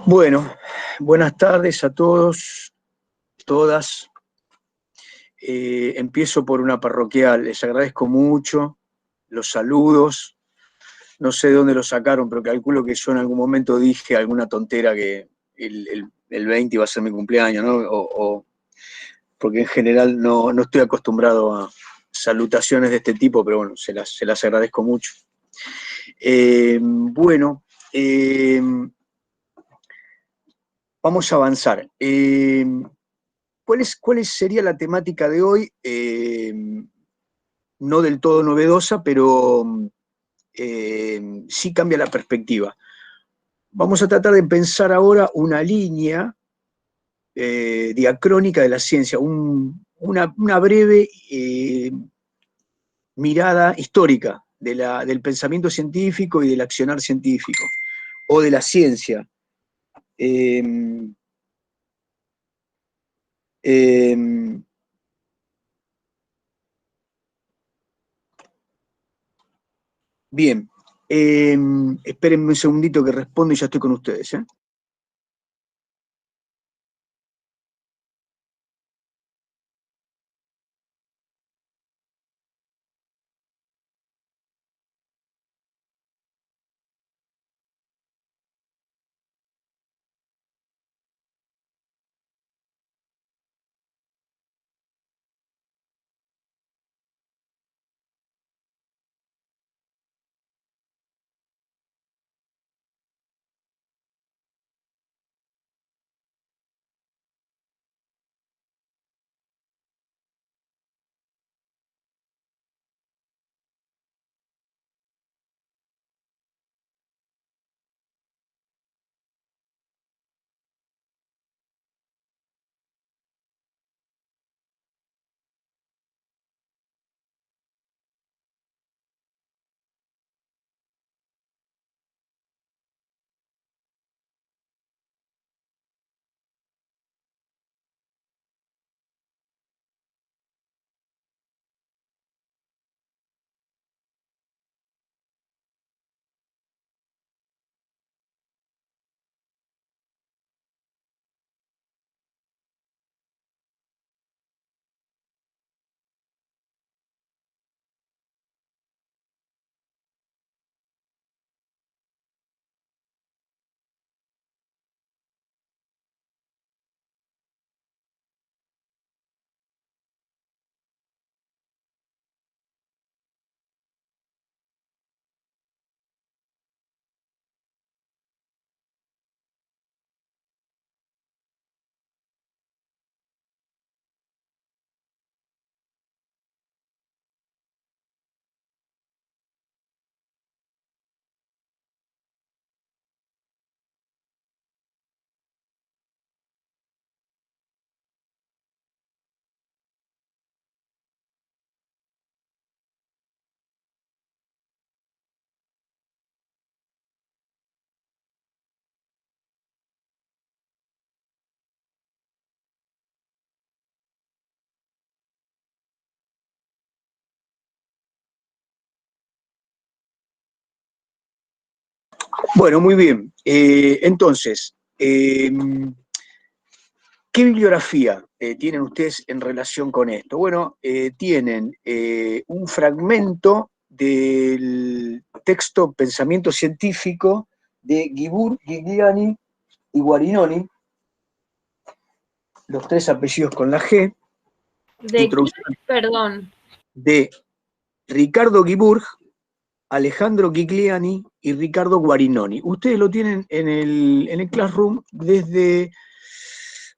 Bueno, buenas tardes a todos, todas. Empiezo por una parroquial. Les agradezco mucho los saludos. No sé de dónde los sacaron, pero calculo que yo en algún momento dije alguna tontera que el 20 iba a ser mi cumpleaños, ¿no? Porque en general no estoy acostumbrado a salutaciones de este tipo, pero bueno, se las agradezco mucho. Bueno, vamos a avanzar. ¿Cuál sería la temática de hoy? No del todo novedosa, pero sí cambia la perspectiva. Vamos a tratar de pensar ahora una línea diacrónica de la ciencia, una breve mirada histórica del pensamiento científico y del accionar científico, o de la ciencia. Eh, eh, Bien, espérenme un segundito que respondo y ya estoy con ustedes. Bueno, muy bien. Entonces, ¿qué bibliografía tienen ustedes en relación con esto? Bueno, tienen un fragmento del texto Pensamiento Científico de Guibur, Gigliani y Guarinoni, los tres apellidos con la G. ¿De quién? Perdón. De Ricardo Guiburg, Alejandro Gigliani y Ricardo Guarinoni. Ustedes lo tienen en el Classroom desde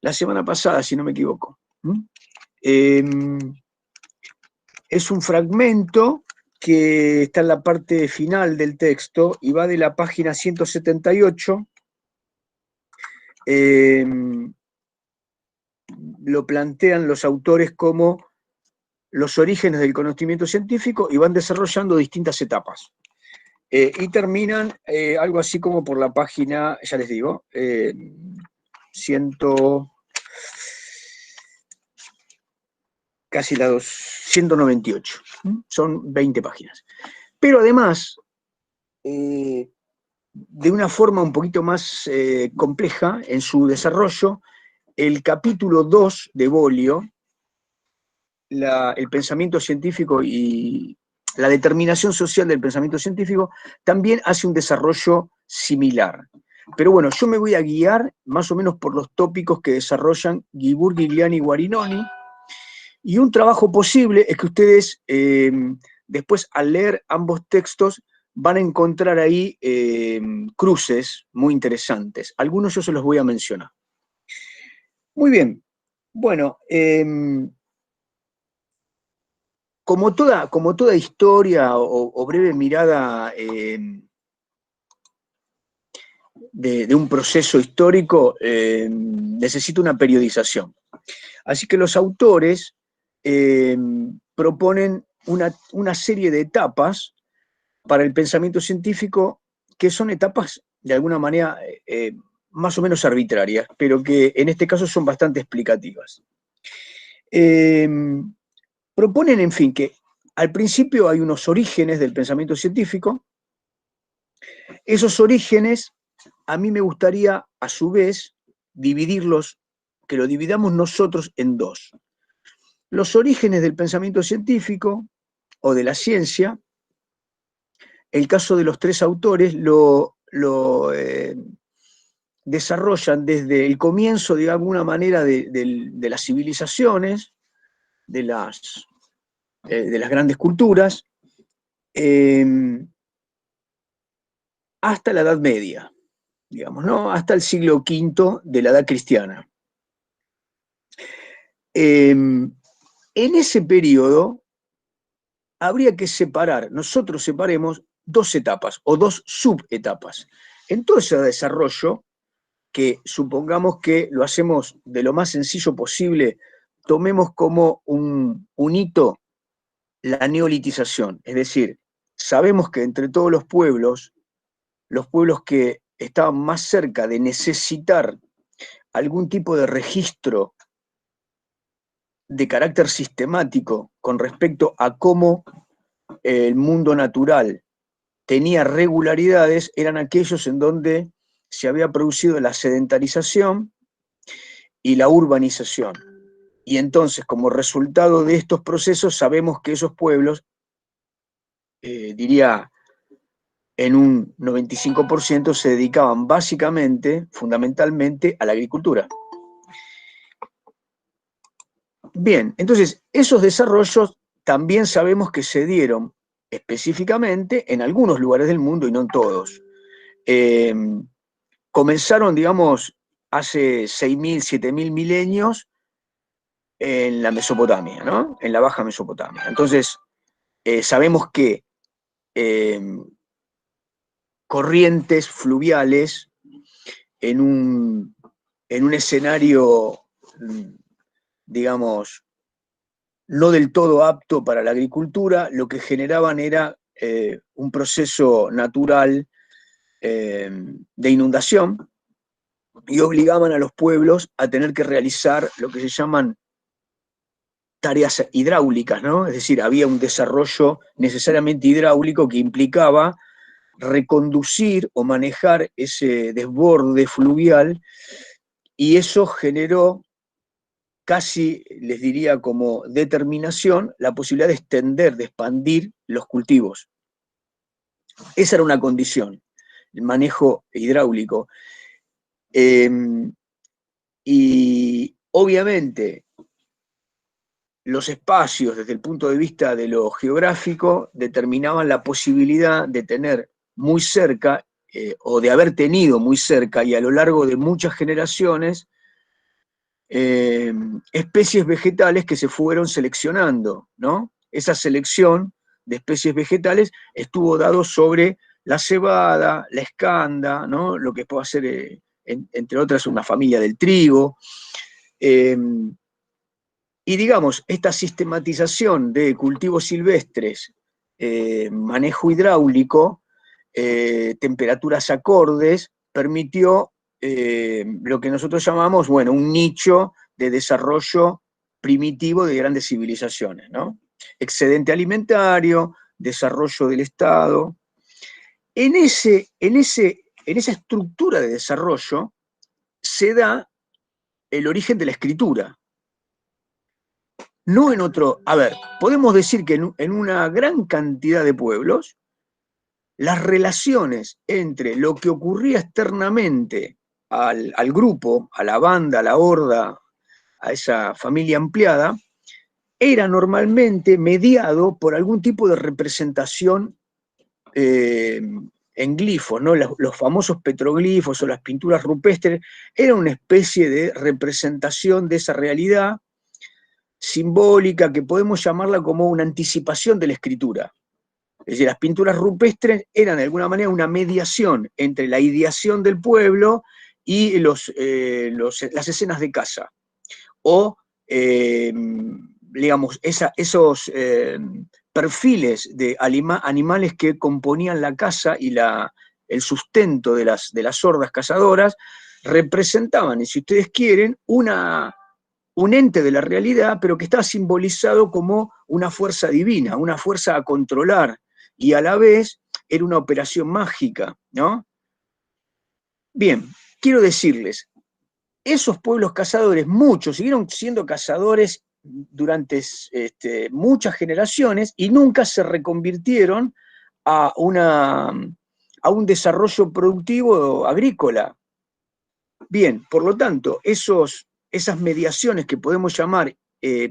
la semana pasada, si no me equivoco. Es un fragmento que está en la parte final del texto y va de la página 178. Lo plantean los autores como los orígenes del conocimiento científico y van desarrollando distintas etapas. Y terminan algo así como por la página, ya les digo, 198. Son 20 páginas. Pero además, de una forma un poquito más compleja en su desarrollo, el capítulo 2 de Bohlio, el pensamiento científico y la determinación social del pensamiento científico, también hace un desarrollo similar. Pero bueno, yo me voy a guiar más o menos por los tópicos que desarrollan Guibur, Gigliani y Guarinoni, y un trabajo posible es que ustedes después al leer ambos textos van a encontrar ahí cruces muy interesantes. Algunos yo se los voy a mencionar. Muy bien. Bueno, como toda historia o breve mirada de un proceso histórico, necesita una periodización. Así que los autores proponen una serie de etapas para el pensamiento científico que son etapas de alguna manera más o menos arbitrarias, pero que en este caso son bastante explicativas. Proponen, en fin, que al principio hay unos orígenes del pensamiento científico. Esos orígenes, a mí me gustaría, a su vez, dividirlos, que lo dividamos nosotros en dos. Los orígenes del pensamiento científico o de la ciencia, el caso de los tres autores lo desarrollan desde el comienzo, de alguna manera, de las civilizaciones, de las grandes culturas, hasta la Edad Media, digamos, ¿no? Hasta el siglo V de la Edad Cristiana. En ese periodo habría que separar, nosotros separemos dos etapas o dos subetapas. En todo ese desarrollo, que supongamos que lo hacemos de lo más sencillo posible, tomemos como un hito la neolitización, es decir, sabemos que entre todos los pueblos que estaban más cerca de necesitar algún tipo de registro de carácter sistemático con respecto a cómo el mundo natural tenía regularidades, eran aquellos en donde se había producido la sedentarización y la urbanización. Y entonces, como resultado de estos procesos, sabemos que esos pueblos, diría en un 95%, se dedicaban básicamente, fundamentalmente, a la agricultura. Bien, entonces, esos desarrollos también sabemos que se dieron específicamente en algunos lugares del mundo y no en todos. Comenzaron, digamos, hace 6.000, 7.000 milenios en la Mesopotamia, ¿no? En la Baja Mesopotamia. Entonces, sabemos que corrientes fluviales en un escenario, digamos, no del todo apto para la agricultura, lo que generaban era un proceso natural de inundación y obligaban a los pueblos a tener que realizar lo que se llaman tareas hidráulicas, ¿no? Es decir, había un desarrollo necesariamente hidráulico que implicaba reconducir o manejar ese desborde fluvial, y eso generó casi, les diría como determinación, la posibilidad de extender, de expandir los cultivos. Esa era una condición, el manejo hidráulico. Y obviamente los espacios desde el punto de vista de lo geográfico determinaban la posibilidad de tener muy cerca o de haber tenido muy cerca y a lo largo de muchas generaciones especies vegetales que se fueron seleccionando, ¿no? Esa selección de especies vegetales estuvo dado sobre la cebada, la escanda, ¿no? Lo que puede ser, entre otras, una familia del trigo. Y digamos, esta sistematización de cultivos silvestres, manejo hidráulico, temperaturas acordes, permitió lo que nosotros llamamos, bueno, un nicho de desarrollo primitivo de grandes civilizaciones, ¿no? Excedente alimentario, desarrollo del Estado. En ese esa estructura de desarrollo se da el origen de la escritura. No en otro, a ver, podemos decir que en una gran cantidad de pueblos, las relaciones entre lo que ocurría externamente al grupo, a la banda, a la horda, a esa familia ampliada, era normalmente mediado por algún tipo de representación en glifos, ¿no? Los famosos petroglifos o las pinturas rupestres eran una especie de representación de esa realidad simbólica que podemos llamarla como una anticipación de la escritura. Es decir, las pinturas rupestres eran de alguna manera una mediación entre la ideación del pueblo y las escenas de caza. O, digamos, esos perfiles de animales que componían la caza y el sustento de las hordas cazadoras representaban, si ustedes quieren, un ente de la realidad, pero que está simbolizado como una fuerza divina, una fuerza a controlar, y a la vez era una operación mágica, ¿no? Bien, quiero decirles, esos pueblos cazadores, muchos, siguieron siendo cazadores durante muchas generaciones y nunca se reconvirtieron a un desarrollo productivo agrícola. Bien, por lo tanto, esas mediaciones que podemos llamar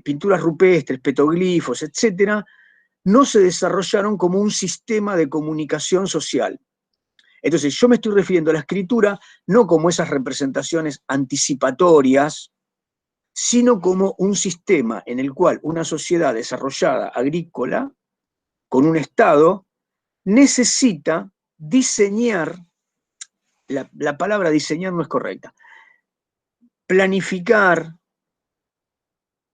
pinturas rupestres, petroglifos, etcétera, no se desarrollaron como un sistema de comunicación social. Entonces, yo me estoy refiriendo a la escritura no como esas representaciones anticipatorias, sino como un sistema en el cual una sociedad desarrollada agrícola, con un Estado, necesita diseñar, la palabra diseñar no es correcta, planificar,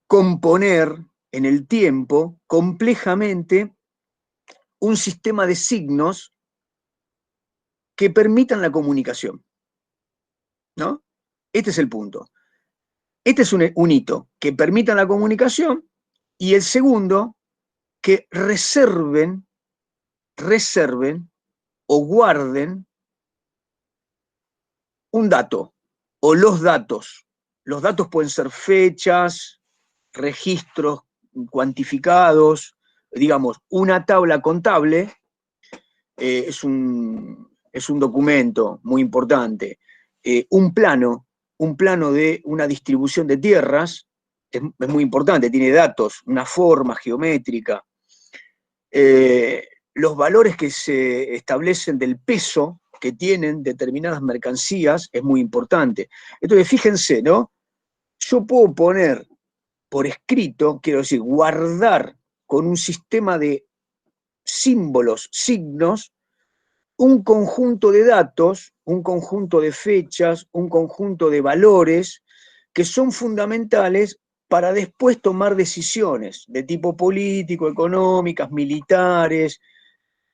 componer en el tiempo, complejamente, un sistema de signos que permitan la comunicación, ¿no? Este es el punto. Este es un hito, que permitan la comunicación, y el segundo, que reserven o guarden un dato o los datos. Los datos pueden ser fechas, registros cuantificados, digamos, una tabla contable es un documento muy importante. Un plano de una distribución de tierras es muy importante, tiene datos, una forma geométrica. Los valores que se establecen del peso que tienen determinadas mercancías es muy importante. Entonces, fíjense, ¿no? Yo puedo poner por escrito, quiero decir, guardar con un sistema de símbolos, signos, un conjunto de datos, un conjunto de fechas, un conjunto de valores que son fundamentales para después tomar decisiones de tipo político, económicas, militares,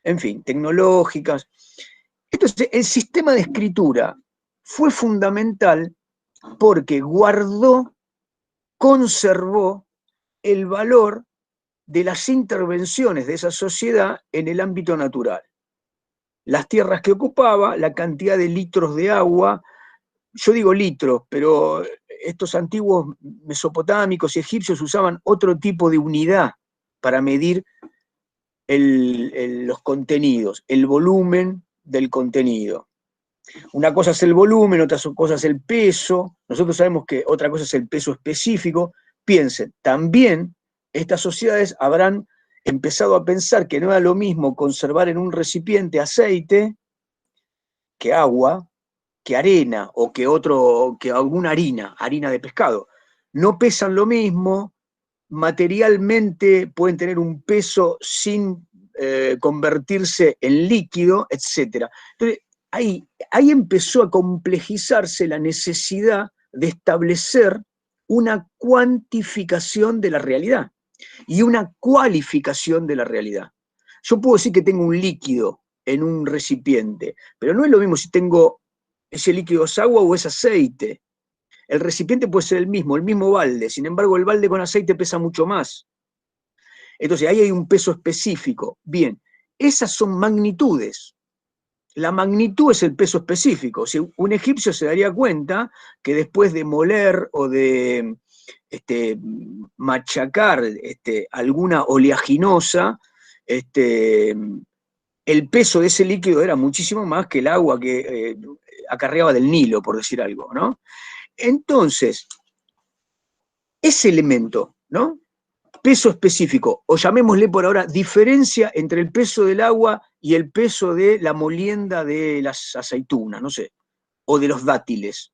en fin, tecnológicas. Entonces, el sistema de escritura fue fundamental porque guardó, conservó el valor de las intervenciones de esa sociedad en el ámbito natural. Las tierras que ocupaba, la cantidad de litros de agua, yo digo litros, pero estos antiguos mesopotámicos y egipcios usaban otro tipo de unidad para medir los contenidos, el volumen del contenido. Una cosa es el volumen, otra cosa es el peso, nosotros sabemos que otra cosa es el peso específico. Piensen, también estas sociedades habrán empezado a pensar que no era lo mismo conservar en un recipiente aceite que agua, que arena o que alguna harina de pescado. No pesan lo mismo, materialmente pueden tener un peso sin convertirse en líquido, etc. Entonces, ahí empezó a complejizarse la necesidad de establecer una cuantificación de la realidad y una cualificación de la realidad. Yo puedo decir que tengo un líquido en un recipiente, pero no es lo mismo si tengo ese líquido es agua o es aceite. El recipiente puede ser el mismo balde, sin embargo el balde con aceite pesa mucho más. Entonces ahí hay un peso específico. Bien, esas son magnitudes. la magnitud es el peso específico. O sea, un egipcio se daría cuenta que después de moler o de machacar alguna oleaginosa, el peso de ese líquido era muchísimo más que el agua que acarreaba del Nilo, por decir algo, ¿no? Entonces, ese elemento, ¿no? Peso específico, o llamémosle por ahora diferencia entre el peso del agua y el peso de la molienda de las aceitunas, no sé, o de los dátiles.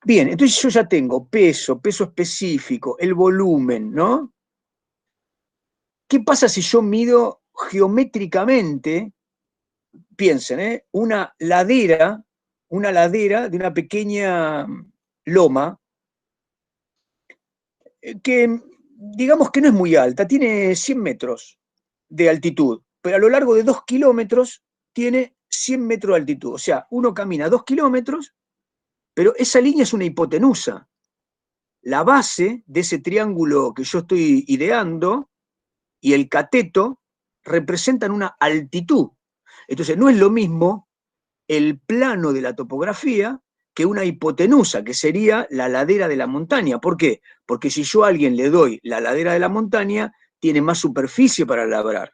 Bien, entonces yo ya tengo peso, peso específico, el volumen, ¿no? ¿Qué pasa si yo mido geométricamente, piensen, una ladera de una pequeña loma, que digamos que no es muy alta, tiene 100 metros de altitud, pero a lo largo de 2 kilómetros tiene 100 metros de altitud. O sea, uno camina 2 kilómetros, pero esa línea es una hipotenusa. La base de ese triángulo que yo estoy ideando y el cateto representan una altitud. Entonces, no es lo mismo el plano de la topografía que una hipotenusa, que sería la ladera de la montaña. ¿Por qué? Porque si yo a alguien le doy la ladera de la montaña, tiene más superficie para labrar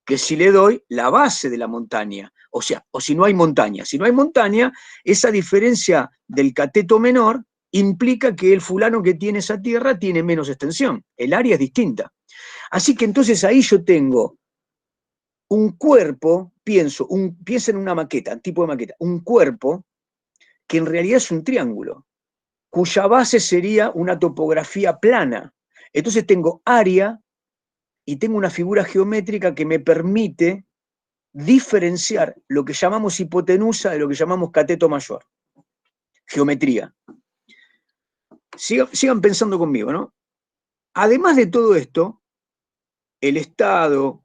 que si le doy la base de la montaña. O sea, o si no hay montaña. Si no hay montaña, esa diferencia del cateto menor implica que el fulano que tiene esa tierra tiene menos extensión. El área es distinta. Así que entonces ahí yo tengo un cuerpo, piensen en una maqueta, un tipo de maqueta, un cuerpo que en realidad es un triángulo, cuya base sería una topografía plana. Entonces tengo área y tengo una figura geométrica que me permite diferenciar lo que llamamos hipotenusa de lo que llamamos cateto mayor. Geometría. Sigan pensando conmigo, ¿no? Además de todo esto, el Estado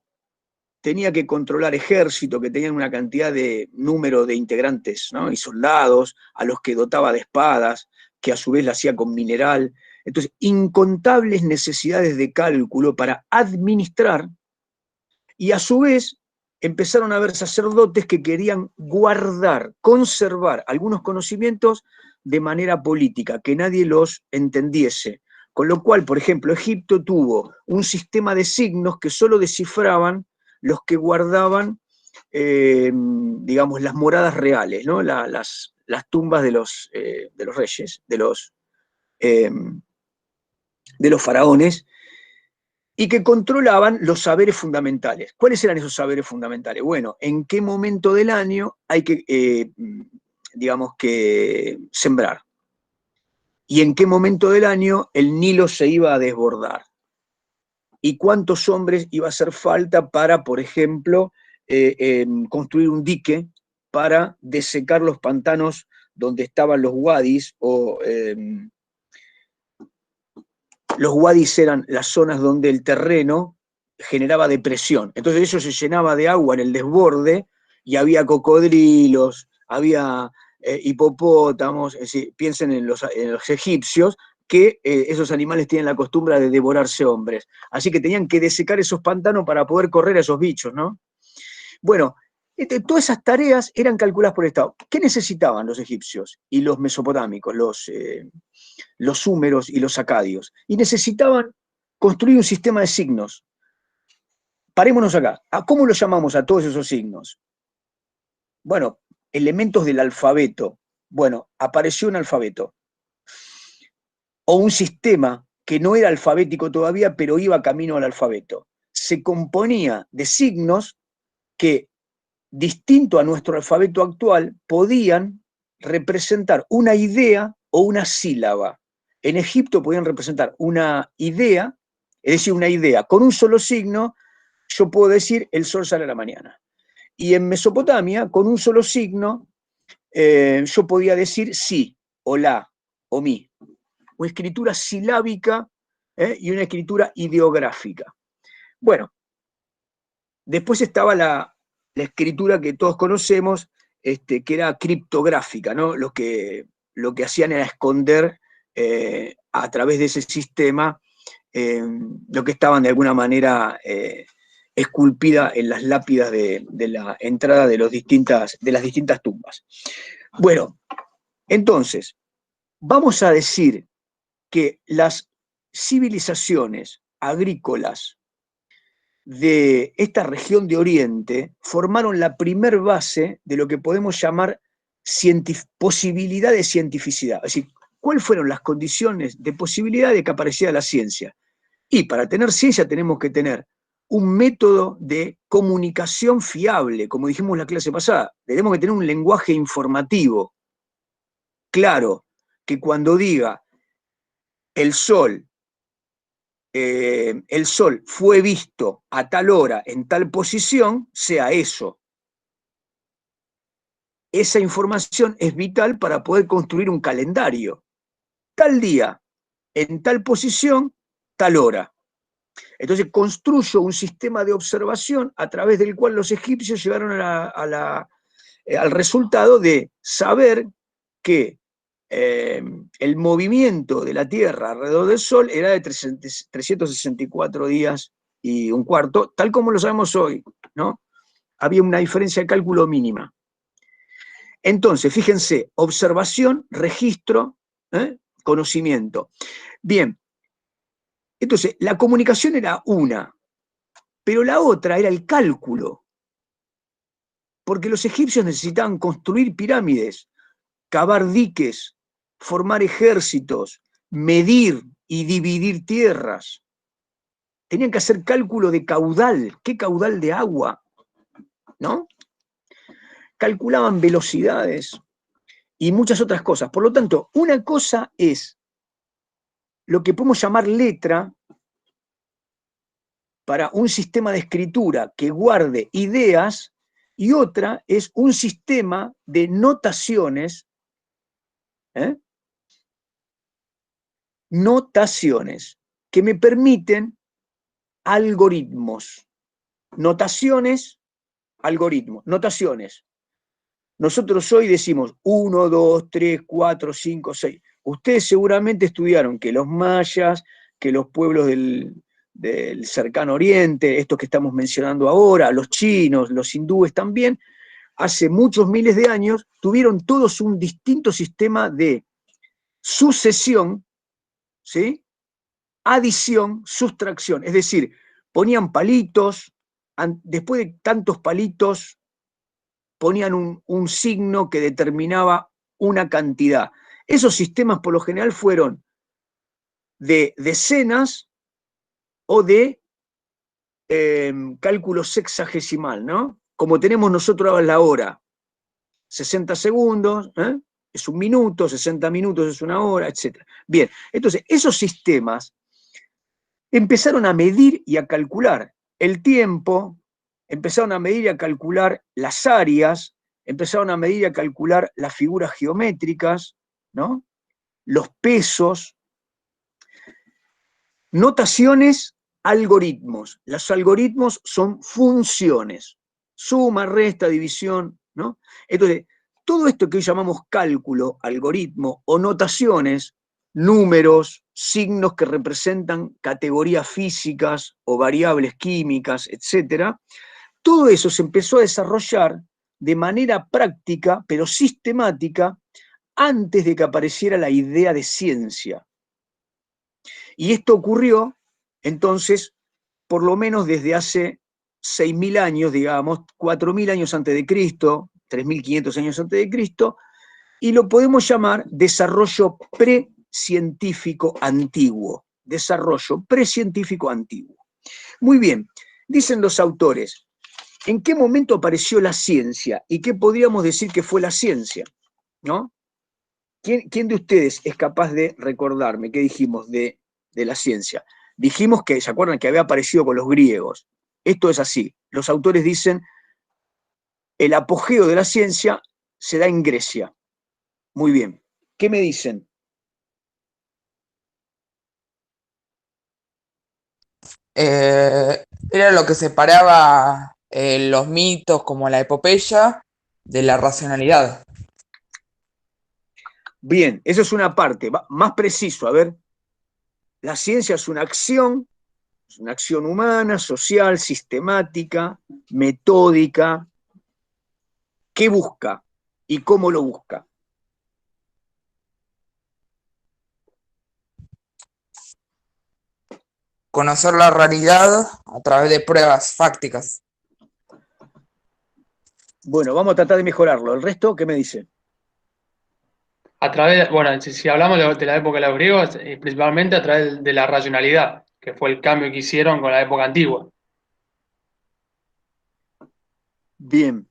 tenía que controlar ejército, que tenían una cantidad de número de integrantes, ¿no? Y soldados, a los que dotaba de espadas, que a su vez la hacía con mineral. Entonces, incontables necesidades de cálculo para administrar, y a su vez empezaron a haber sacerdotes que querían guardar, conservar algunos conocimientos de manera política, que nadie los entendiese. Con lo cual, por ejemplo, Egipto tuvo un sistema de signos que solo descifraban los que guardaban, digamos, las moradas reales, ¿no? las tumbas de los reyes, de los faraones, y que controlaban los saberes fundamentales. ¿Cuáles eran esos saberes fundamentales? Bueno, en qué momento del año hay que, digamos que, sembrar, y en qué momento del año el Nilo se iba a desbordar, y cuántos hombres iba a hacer falta para, por ejemplo, construir un dique para desecar los pantanos donde estaban los wadis, o los wadis eran las zonas donde el terreno generaba depresión. Entonces eso se llenaba de agua en el desborde y había cocodrilos, había hipopótamos. Es decir, piensen en los egipcios, que esos animales tienen la costumbre de devorarse hombres. Así que tenían que desecar esos pantanos para poder correr a esos bichos, ¿no? Bueno, todas esas tareas eran calculadas por el Estado. ¿Qué necesitaban los egipcios y los mesopotámicos, los húmeros y los acadios? Y necesitaban construir un sistema de signos. Parémonos acá. ¿Cómo lo llamamos a todos esos signos? Bueno, elementos del alfabeto. Bueno, apareció un alfabeto. O un sistema que no era alfabético todavía, pero iba camino al alfabeto. Se componía de signos que, distinto a nuestro alfabeto actual, podían representar una idea o una sílaba. En Egipto podían representar una idea, es decir, una idea con un solo signo. Yo puedo decir el sol sale a la mañana. Y en Mesopotamia, con un solo signo, yo podía decir sí, o la, o mi. Una escritura silábica y una escritura ideográfica. Bueno, después estaba la escritura que todos conocemos, que era criptográfica, ¿no? Lo que hacían era esconder a través de ese sistema lo que estaban de alguna manera esculpida en las lápidas de la entrada de las distintas tumbas. Bueno, entonces, vamos a decir que las civilizaciones agrícolas de esta región de Oriente formaron la primer base de lo que podemos llamar posibilidad de cientificidad. Es decir, ¿cuáles fueron las condiciones de posibilidad de que apareciera la ciencia? Y para tener ciencia tenemos que tener un método de comunicación fiable, como dijimos en la clase pasada. Tenemos que tener un lenguaje informativo. Claro, que cuando diga el sol fue visto a tal hora, en tal posición, sea eso. Esa información es vital para poder construir un calendario. Tal día, en tal posición, tal hora. Entonces construyo un sistema de observación a través del cual los egipcios llegaron al resultado de saber que el movimiento de la Tierra alrededor del Sol era de 364 días y un cuarto, tal como lo sabemos hoy, ¿no? Había una diferencia de cálculo mínima. Entonces, fíjense, observación, registro, conocimiento. Bien, entonces, la comunicación era una, pero la otra era el cálculo, porque los egipcios necesitaban construir pirámides, cavar diques, formar ejércitos, medir y dividir tierras. Tenían que hacer cálculo de caudal, qué caudal de agua, ¿no? Calculaban velocidades y muchas otras cosas. Por lo tanto, una cosa es lo que podemos llamar letra para un sistema de escritura que guarde ideas y otra es un sistema de notaciones, notaciones que me permiten algoritmos. Notaciones, algoritmos, notaciones. Nosotros hoy decimos 1, 2, 3, 4, 5, 6. Ustedes seguramente estudiaron que los mayas, que los pueblos del cercano oriente, estos que estamos mencionando ahora, los chinos, los hindúes también, hace muchos miles de años tuvieron todos un distinto sistema de sucesión, ¿sí? Adición, sustracción, es decir, ponían palitos, después de tantos palitos ponían un signo que determinaba una cantidad. Esos sistemas por lo general fueron de decenas o de cálculo sexagesimal, ¿no? Como tenemos nosotros ahora la hora, 60 segundos, es un minuto, 60 minutos es una hora, etc. Bien, entonces esos sistemas empezaron a medir y a calcular el tiempo, empezaron a medir y a calcular las áreas, empezaron a medir y a calcular las figuras geométricas, ¿no? Los pesos, notaciones, algoritmos. Los algoritmos son funciones, suma, resta, división, ¿no? Entonces, todo esto que hoy llamamos cálculo, algoritmo o notaciones, números, signos que representan categorías físicas o variables químicas, etc., todo eso se empezó a desarrollar de manera práctica, pero sistemática, antes de que apareciera la idea de ciencia. Y esto ocurrió, entonces, por lo menos desde hace 6.000 años, digamos, 4.000 años antes de Cristo, 3.500 años antes de Cristo, y lo podemos llamar desarrollo precientífico antiguo. Desarrollo precientífico antiguo. Muy bien, dicen los autores, ¿en qué momento apareció la ciencia? ¿Y qué podríamos decir que fue la ciencia? ¿No? ¿Quién de ustedes es capaz de recordarme qué dijimos de la ciencia? Dijimos que, ¿se acuerdan? Que había aparecido con los griegos. Esto es así. Los autores dicen, el apogeo de la ciencia se da en Grecia. Muy bien. ¿Qué me dicen? Era lo que separaba los mitos como la epopeya de la racionalidad. Bien, eso es una parte. Más preciso, a ver. La ciencia es una acción Es una acción humana, social, sistemática, metódica. ¿Qué busca y cómo lo busca? Conocer la realidad a través de pruebas fácticas. Bueno, vamos a tratar de mejorarlo. ¿El resto qué me dice? A través, bueno, si hablamos de la época de los griegos, principalmente a través de la racionalidad, que fue el cambio que hicieron con la época antigua. Bien.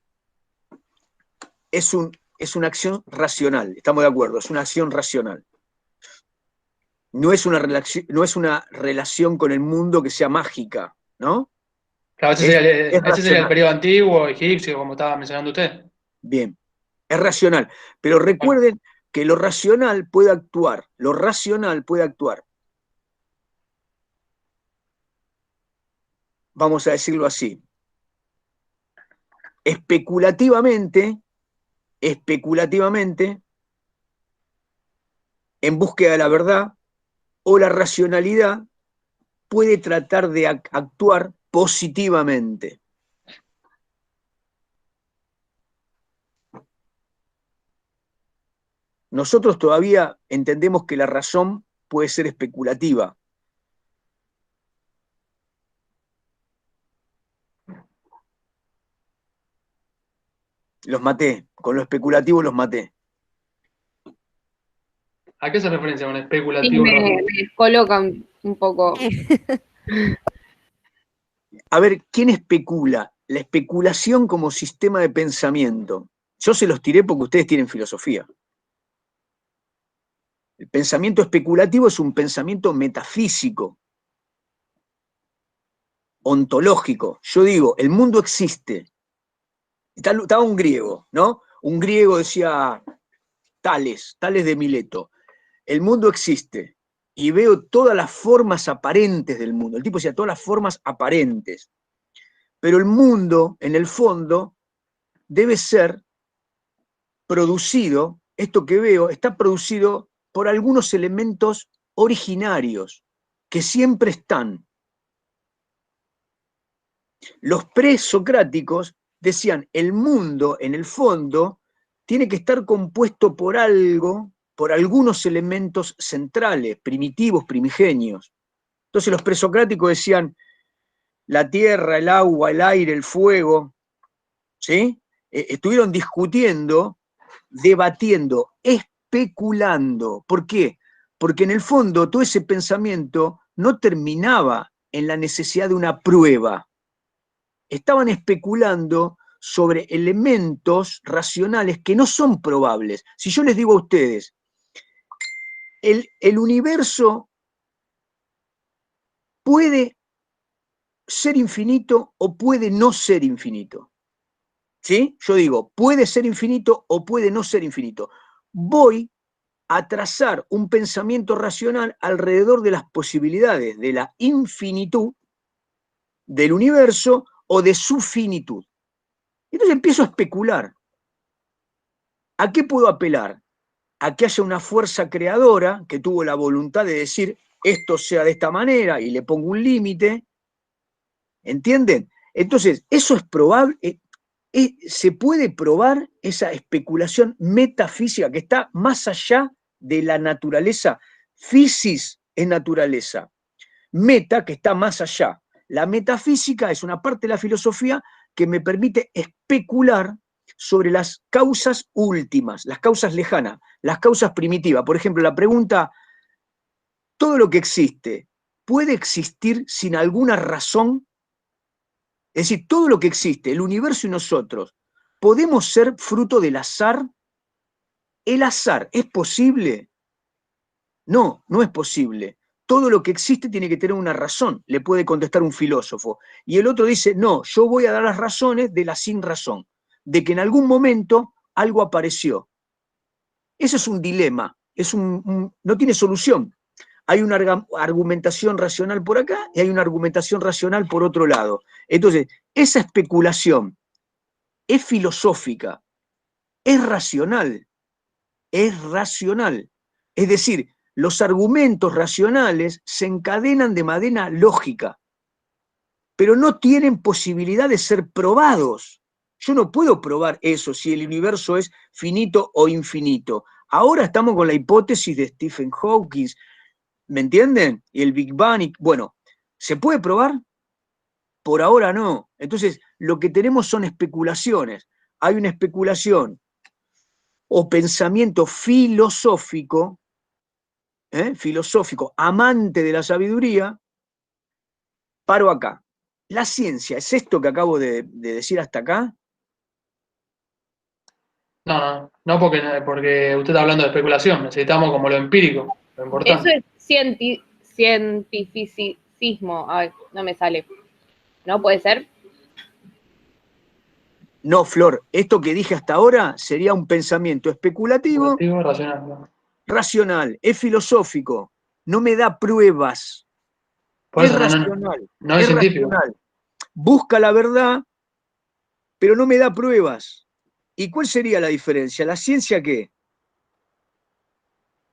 Es una acción racional, estamos de acuerdo, es una acción racional. No es una relación con el mundo que sea mágica, ¿no? Claro, Es ese sería el racional. periodo antiguo, egipcio, como estaba mencionando usted. Bien, es racional. Pero recuerden que lo racional puede actuar, lo racional puede actuar. Vamos a decirlo así. Especulativamente, en búsqueda de la verdad, o la racionalidad puede tratar de actuar positivamente. Nosotros todavía entendemos que la razón puede ser especulativa. Los maté, con lo especulativo los maté. ¿A qué se referencia con Sí, especulativo? me coloca un poco. A ver, ¿quién especula? La especulación como sistema de pensamiento. Yo se los tiré porque ustedes tienen filosofía. El pensamiento especulativo es un pensamiento metafísico, ontológico. Yo digo, el mundo existe. Estaba un griego, ¿no? Un griego decía, Tales de Mileto, el mundo existe y veo todas las formas aparentes del mundo. El tipo decía, todas las formas aparentes. Pero el mundo, en el fondo, debe ser producido, esto que veo, está producido por algunos elementos originarios que siempre están. Los presocráticos decían, el mundo, en el fondo, tiene que estar compuesto por algo, por algunos elementos centrales, primitivos, primigenios. Entonces los presocráticos decían, la tierra, el agua, el aire, el fuego, ¿sí? Estuvieron discutiendo, debatiendo, especulando. ¿Por qué? Porque en el fondo todo ese pensamiento no terminaba en la necesidad de una prueba. Estaban especulando sobre elementos racionales que no son probables. Si yo les digo a ustedes, el universo puede ser infinito o puede no ser infinito. ¿Sí? Yo digo, puede ser infinito o puede no ser infinito. Voy a trazar un pensamiento racional alrededor de las posibilidades de la infinitud del universo o de su finitud. Entonces empiezo a especular. ¿A qué puedo apelar? A que haya una fuerza creadora que tuvo la voluntad de decir esto sea de esta manera y le pongo un límite. ¿Entienden? Entonces, eso es probable, se puede probar esa especulación metafísica que está más allá de la naturaleza. Physis es naturaleza, meta que está más allá. La metafísica es una parte de la filosofía que me permite especular sobre las causas últimas, las causas lejanas, las causas primitivas. Por ejemplo, la pregunta, ¿todo lo que existe puede existir sin alguna razón? Es decir, todo lo que existe, el universo y nosotros, ¿podemos ser fruto del azar? ¿El azar es posible? No, no es posible. Todo lo que existe tiene que tener una razón, le puede contestar un filósofo. Y el otro dice, no, yo voy a dar las razones de la sin razón, de que en algún momento algo apareció. Eso es un dilema, no tiene solución. Hay una argumentación racional por acá y hay una argumentación racional por otro lado. Entonces, esa especulación es filosófica, es racional, es racional. Es decir, los argumentos racionales se encadenan de manera lógica. pero no tienen posibilidad de ser probados. Yo no puedo probar eso, si el universo es finito o infinito. Ahora estamos con la hipótesis de Stephen Hawking, ¿me entienden? Y el Big Bang, bueno, ¿se puede probar? Por ahora no. Entonces, lo que tenemos son especulaciones. Hay una especulación o pensamiento filosófico, amante de la sabiduría. Paro acá. ¿La ciencia es esto que acabo de decir hasta acá? No, porque usted está hablando de especulación, necesitamos como lo empírico, lo Eso importante. es cientificismo. Ay, no me sale. ¿No puede ser? No, Flor, esto que dije hasta ahora sería un pensamiento especulativo, Especulativo, racional, ¿no? racional, es filosófico, no me da pruebas, Por es eso racional, no es es científico. racional. Busca la verdad, pero no me da pruebas. ¿Y cuál sería la diferencia? ¿La ciencia qué?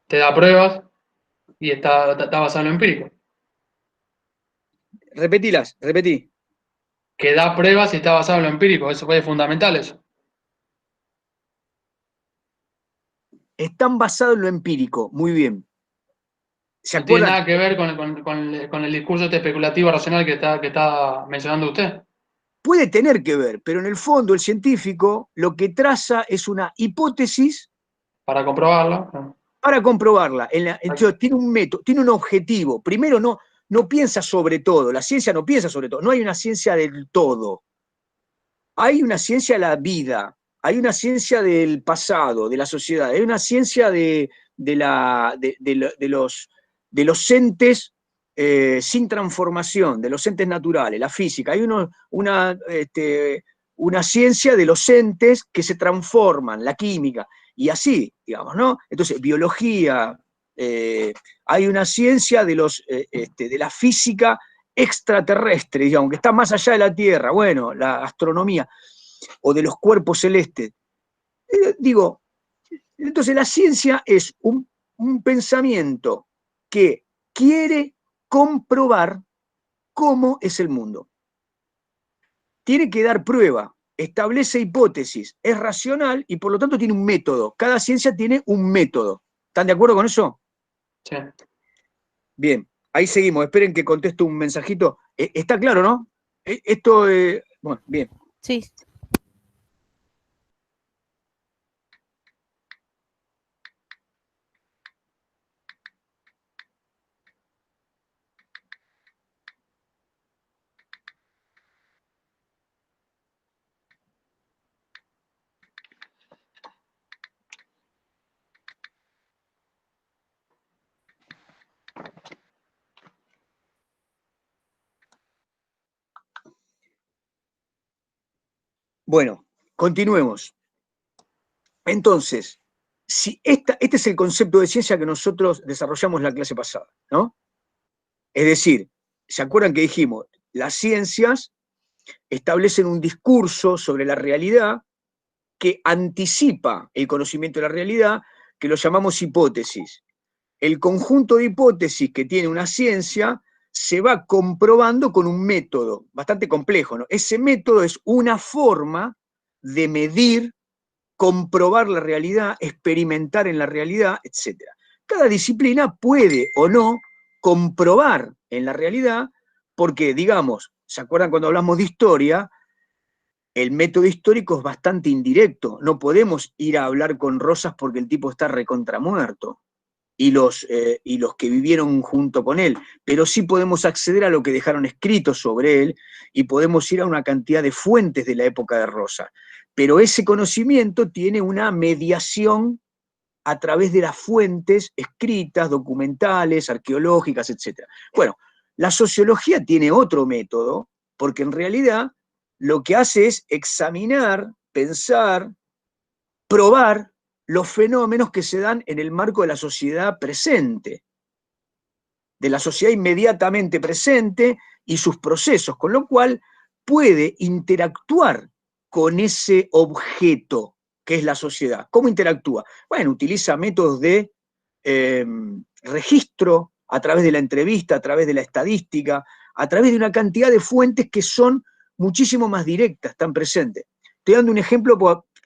Te da pruebas y está basado en lo empírico. Repetilas, repetí. Que da pruebas y está basado en lo empírico, eso es fundamental eso. Están basados en lo empírico, muy bien. ¿Se No tiene acuerdan? nada que ver con el discurso este especulativo racional que está mencionando usted. Puede tener que ver, pero en el fondo el científico lo que traza es una hipótesis Para comprobarlo. ¿No? para comprobarla. Entonces, tiene un método, tiene un objetivo. Primero, no piensa sobre todo, la ciencia no piensa sobre todo, no hay una ciencia del todo. Hay una ciencia de la vida, hay una ciencia del pasado, de la sociedad, hay una ciencia de los entes sin transformación, de los entes naturales, la física. Hay una ciencia de los entes que se transforman, la química, y así, digamos, ¿no? Entonces, biología, hay una ciencia de la física extraterrestre, digamos, que está más allá de la Tierra, bueno, la astronomía, o de los cuerpos celestes. Digo, entonces la ciencia es un pensamiento que quiere comprobar cómo es el mundo. Tiene que dar prueba, establece hipótesis, es racional y por lo tanto tiene un método. Cada ciencia tiene un método. ¿Están de acuerdo con eso? Sí. Bien, ahí seguimos. Esperen que contesto un mensajito. Está claro, ¿no? Esto, bueno, bien. Sí. Bueno, continuemos. Entonces, si este es el concepto de ciencia que nosotros desarrollamos en la clase pasada, ¿no? Es decir, ¿se acuerdan que dijimos? Las ciencias establecen un discurso sobre la realidad que anticipa el conocimiento de la realidad, que lo llamamos hipótesis. El conjunto de hipótesis que tiene una ciencia se va comprobando con un método bastante complejo, ¿no? Ese método es una forma de medir, comprobar la realidad, experimentar en la realidad, etc. Cada disciplina puede o no comprobar en la realidad, porque, digamos, ¿se acuerdan cuando hablamos de historia? El método histórico es bastante indirecto. No podemos ir a hablar con Rosas porque el tipo está recontramuerto y los que vivieron junto con él, pero sí podemos acceder a lo que dejaron escrito sobre él y podemos ir a una cantidad de fuentes de la época de Rosas. Pero ese conocimiento tiene una mediación a través de las fuentes escritas, documentales, arqueológicas, etc. Bueno, la sociología tiene otro método, porque en realidad lo que hace es examinar, pensar, probar los fenómenos que se dan en el marco de la sociedad presente, de la sociedad inmediatamente presente y sus procesos, con lo cual puede interactuar con ese objeto que es la sociedad. ¿Cómo interactúa? Bueno, utiliza métodos de registro a través de la entrevista, a través de la estadística, a través de una cantidad de fuentes que son muchísimo más directas, están presentes. Estoy dando un ejemplo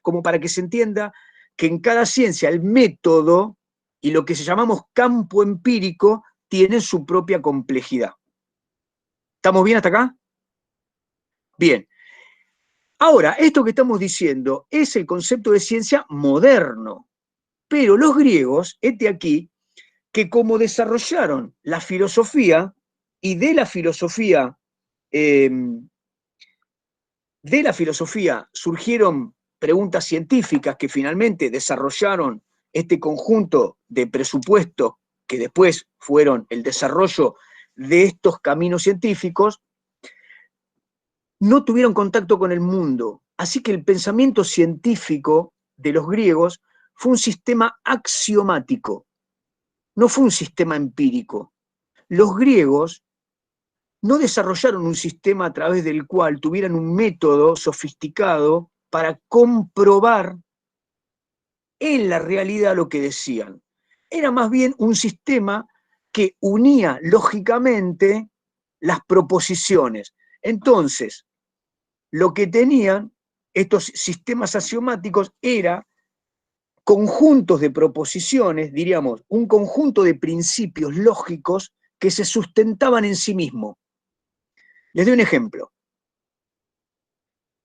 como para que se entienda que en cada ciencia el método y lo que llamamos campo empírico tienen su propia complejidad. ¿Estamos bien hasta acá? Bien. Ahora, esto que estamos diciendo es el concepto de ciencia moderno, pero los griegos, aquí, que como desarrollaron la filosofía, y de la filosofía surgieron preguntas científicas que finalmente desarrollaron este conjunto de presupuestos que después fueron el desarrollo de estos caminos científicos, no tuvieron contacto con el mundo. Así que el pensamiento científico de los griegos fue un sistema axiomático, no fue un sistema empírico. Los griegos no desarrollaron un sistema a través del cual tuvieran un método sofisticado para comprobar en la realidad lo que decían. Era más bien un sistema que unía lógicamente las proposiciones. Entonces, lo que tenían estos sistemas axiomáticos era conjuntos de proposiciones, diríamos, un conjunto de principios lógicos que se sustentaban en sí mismos. Les doy un ejemplo.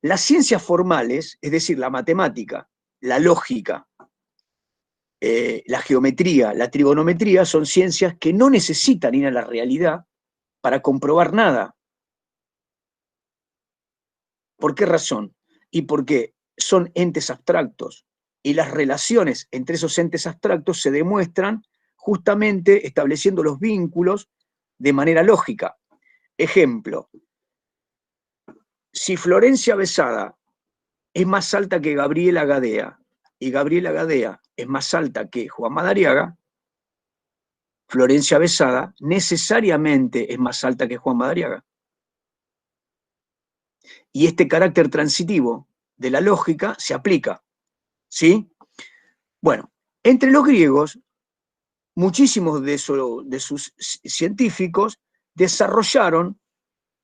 Las ciencias formales, es decir, la matemática, la lógica, la geometría, la trigonometría, son ciencias que no necesitan ir a la realidad para comprobar nada. ¿Por qué razón? Y porque son entes abstractos, y las relaciones entre esos entes abstractos se demuestran justamente estableciendo los vínculos de manera lógica. Ejemplo, si Florencia Besada es más alta que Gabriela Gadea, y Gabriela Gadea es más alta que Juan Madariaga, Florencia Besada necesariamente es más alta que Juan Madariaga. Y este carácter transitivo de la lógica se aplica, ¿sí? Bueno, entre los griegos, muchísimos de sus científicos desarrollaron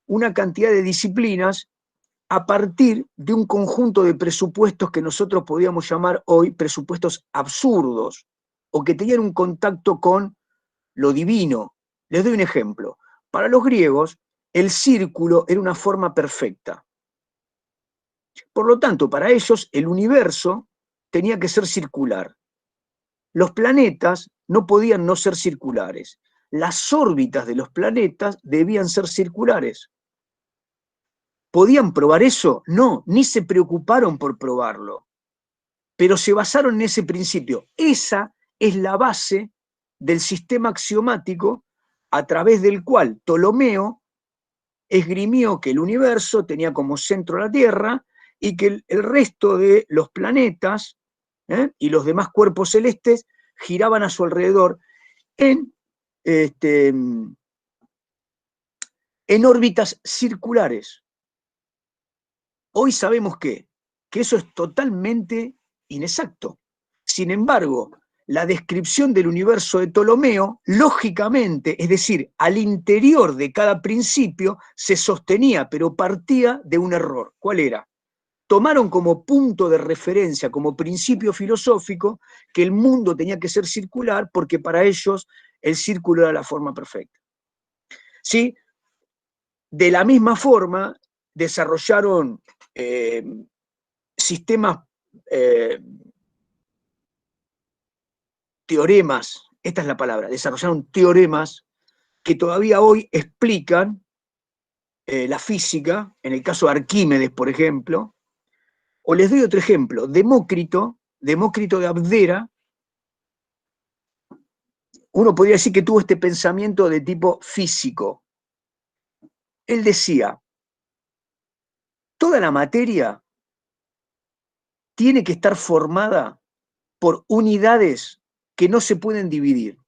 una cantidad de disciplinas a partir de un conjunto de presupuestos que nosotros podríamos llamar hoy presupuestos absurdos, o que tenían un contacto con lo divino. Les doy un ejemplo. Para los griegos, el círculo era una forma perfecta. Por lo tanto, para ellos, el universo tenía que ser circular. Los planetas no podían no ser circulares. Las órbitas de los planetas debían ser circulares. ¿Podían probar eso? No, ni se preocuparon por probarlo. Pero se basaron en ese principio. Esa es la base del sistema axiomático a través del cual Ptolomeo esgrimió que el universo tenía como centro la Tierra y que el resto de los planetas y los demás cuerpos celestes giraban a su alrededor en órbitas circulares. Hoy sabemos que eso es totalmente inexacto. Sin embargo, la descripción del universo de Ptolomeo, lógicamente, es decir, al interior de cada principio, se sostenía, pero partía de un error. ¿Cuál era? Tomaron como punto de referencia, como principio filosófico, que el mundo tenía que ser circular porque para ellos el círculo era la forma perfecta. ¿Sí? De la misma forma, desarrollaron sistemas, teoremas, esta es la palabra, desarrollaron teoremas que todavía hoy explican la física, en el caso de Arquímedes, por ejemplo. O les doy otro ejemplo, Demócrito de Abdera, uno podría decir que tuvo este pensamiento de tipo físico. Él decía, toda la materia tiene que estar formada por unidades que no se pueden dividir,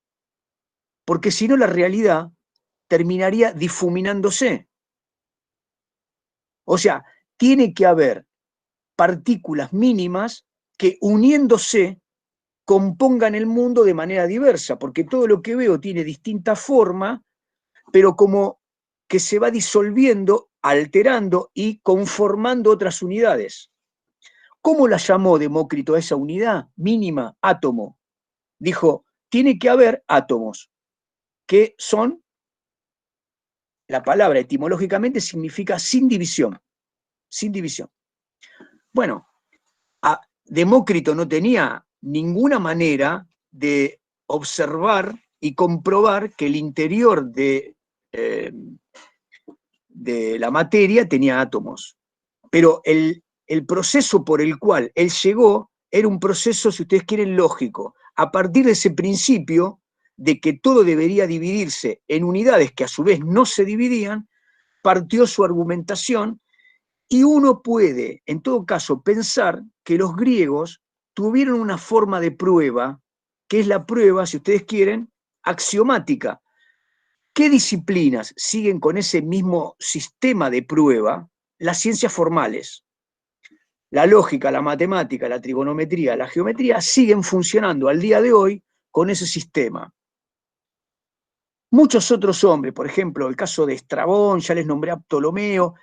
porque si no la realidad terminaría difuminándose. O sea, tiene que haber partículas mínimas que uniéndose compongan el mundo de manera diversa, porque todo lo que veo tiene distinta forma, pero como que se va disolviendo, alterando y conformando otras unidades. ¿Cómo la llamó Demócrito a esa unidad mínima? Átomo. Dijo, tiene que haber átomos, que son, la palabra etimológicamente significa sin división, sin división. Bueno, Demócrito no tenía ninguna manera de observar y comprobar que el interior de la materia tenía átomos. Pero el proceso por el cual él llegó era un proceso, si ustedes quieren, lógico. A partir de ese principio de que todo debería dividirse en unidades que a su vez no se dividían, partió su argumentación, y uno puede, en todo caso, pensar que los griegos tuvieron una forma de prueba, que es la prueba, si ustedes quieren, axiomática. ¿Qué disciplinas siguen con ese mismo sistema de prueba? Las ciencias formales. La lógica, la matemática, la trigonometría, la geometría siguen funcionando al día de hoy con ese sistema. Muchos otros hombres, por ejemplo, el caso de Estrabón, ya les nombré a Ptolomeo,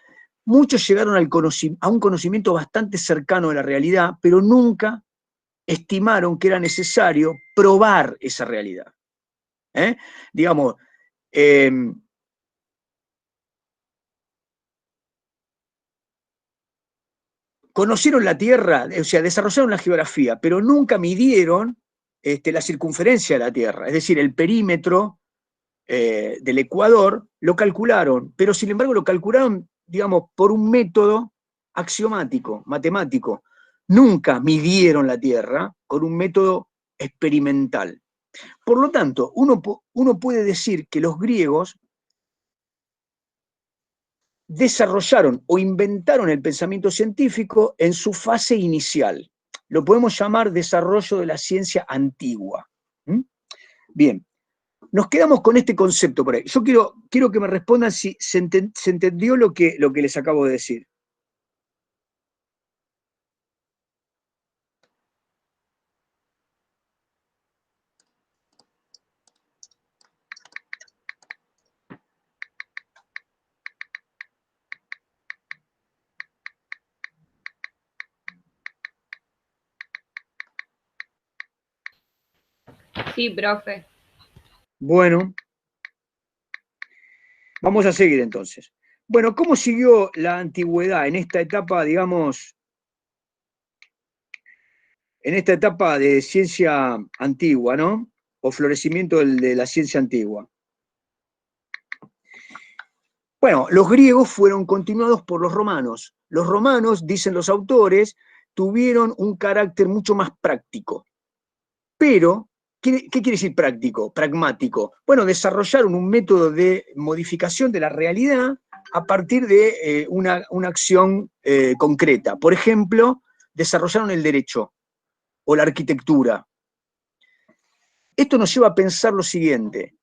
muchos llegaron a un conocimiento bastante cercano de la realidad, pero nunca estimaron que era necesario probar esa realidad. Digamos, conocieron la Tierra, o sea, desarrollaron la geografía, pero nunca midieron la circunferencia de la Tierra, es decir, el perímetro del Ecuador, lo calcularon, pero sin embargo lo calcularon, digamos, por un método axiomático, matemático. Nunca midieron la Tierra con un método experimental. Por lo tanto, uno puede decir que los griegos desarrollaron o inventaron el pensamiento científico en su fase inicial. Lo podemos llamar desarrollo de la ciencia antigua. Bien, nos quedamos con este concepto por ahí. Yo quiero que me respondan si se entendió lo que les acabo de decir. Sí, profe. Bueno, vamos a seguir entonces. Bueno, ¿cómo siguió la antigüedad en esta etapa, digamos, en esta etapa de ciencia antigua, ¿no? O florecimiento de la ciencia antigua? Bueno, los griegos fueron continuados por los romanos. Los romanos, dicen los autores, tuvieron un carácter mucho más práctico. Pero, ¿qué quiere decir práctico? Pragmático. Bueno, desarrollaron un método de modificación de la realidad a partir de una acción concreta. Por ejemplo, desarrollaron el derecho o la arquitectura. Esto nos lleva a pensar lo siguiente.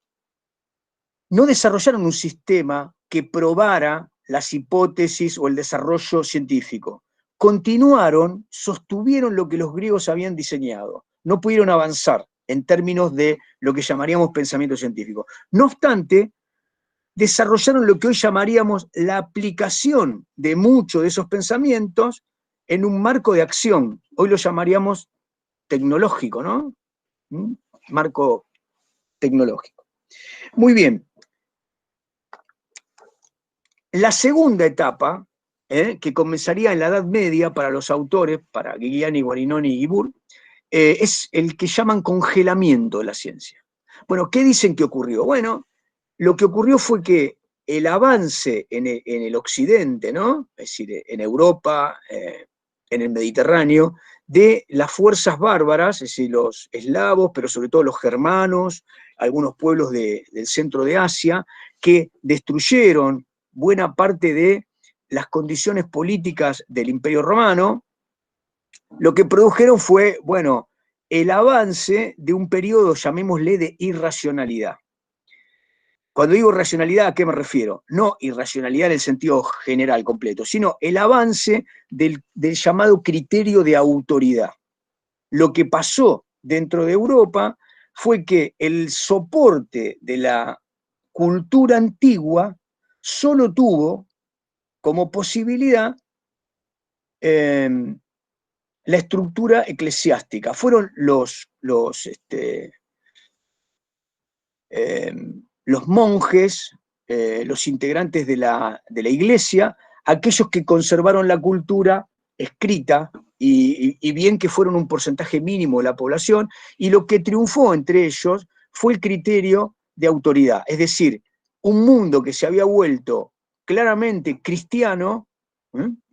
No desarrollaron un sistema que probara las hipótesis o el desarrollo científico. Continuaron, sostuvieron lo que los griegos habían diseñado. No pudieron avanzar en términos de lo que llamaríamos pensamiento científico. No obstante, desarrollaron lo que hoy llamaríamos la aplicación de muchos de esos pensamientos en un marco de acción. Hoy lo llamaríamos tecnológico, ¿no? Marco tecnológico. Muy bien. La segunda etapa, que comenzaría en la Edad Media para los autores, para Giuliani, Guarinoni y Guibur, es el que llaman congelamiento de la ciencia. Bueno, ¿qué dicen que ocurrió? Bueno, lo que ocurrió fue que el avance en el occidente, ¿no? Es decir, en Europa, en el Mediterráneo, de las fuerzas bárbaras, es decir, los eslavos, pero sobre todo los germanos, algunos pueblos del centro de Asia, que destruyeron buena parte de las condiciones políticas del Imperio Romano, lo que produjeron fue, bueno, el avance de un periodo, llamémosle, de irracionalidad. Cuando digo racionalidad, ¿a qué me refiero? No irracionalidad en el sentido general completo, sino el avance del llamado criterio de autoridad. Lo que pasó dentro de Europa fue que el soporte de la cultura antigua solo tuvo como posibilidad la estructura eclesiástica. Fueron los monjes, los integrantes de la iglesia, aquellos que conservaron la cultura escrita, y bien que fueron un porcentaje mínimo de la población, y lo que triunfó entre ellos fue el criterio de autoridad, es decir, un mundo que se había vuelto claramente cristiano,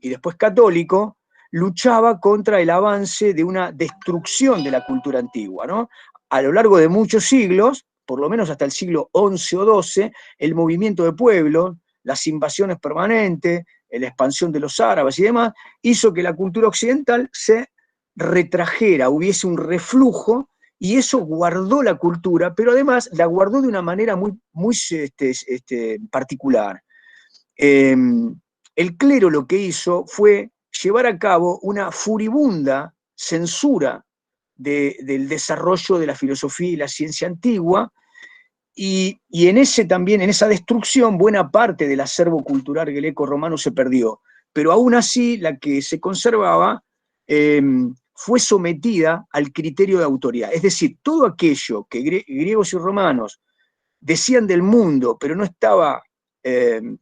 y después católico, luchaba contra el avance de una destrucción de la cultura antigua, ¿no? A lo largo de muchos siglos, por lo menos hasta el siglo XI o XII, el movimiento de pueblos, las invasiones permanentes, la expansión de los árabes y demás, hizo que la cultura occidental se retrajera, hubiese un reflujo, y eso guardó la cultura, pero además la guardó de una manera muy particular. El clero lo que hizo fue llevar a cabo una furibunda censura del desarrollo de la filosofía y la ciencia antigua, y en esa destrucción, buena parte del acervo cultural greco-romano se perdió. Pero aún así, la que se conservaba fue sometida al criterio de autoridad. Es decir, todo aquello que griegos y romanos decían del mundo, pero no estaba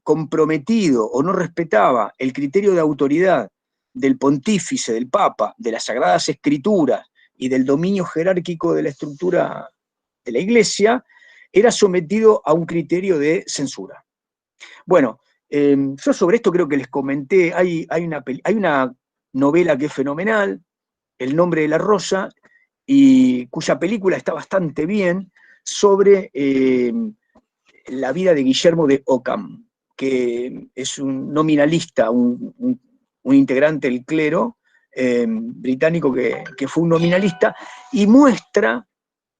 comprometido o no respetaba el criterio de autoridad del pontífice, del papa, de las sagradas escrituras y del dominio jerárquico de la estructura de la iglesia, era sometido a un criterio de censura. Bueno, yo sobre esto creo que les comenté, hay una novela que es fenomenal, El nombre de la rosa, y cuya película está bastante bien, sobre la vida de Guillermo de Ockham, que es un nominalista, un integrante del clero británico que fue un nominalista, y muestra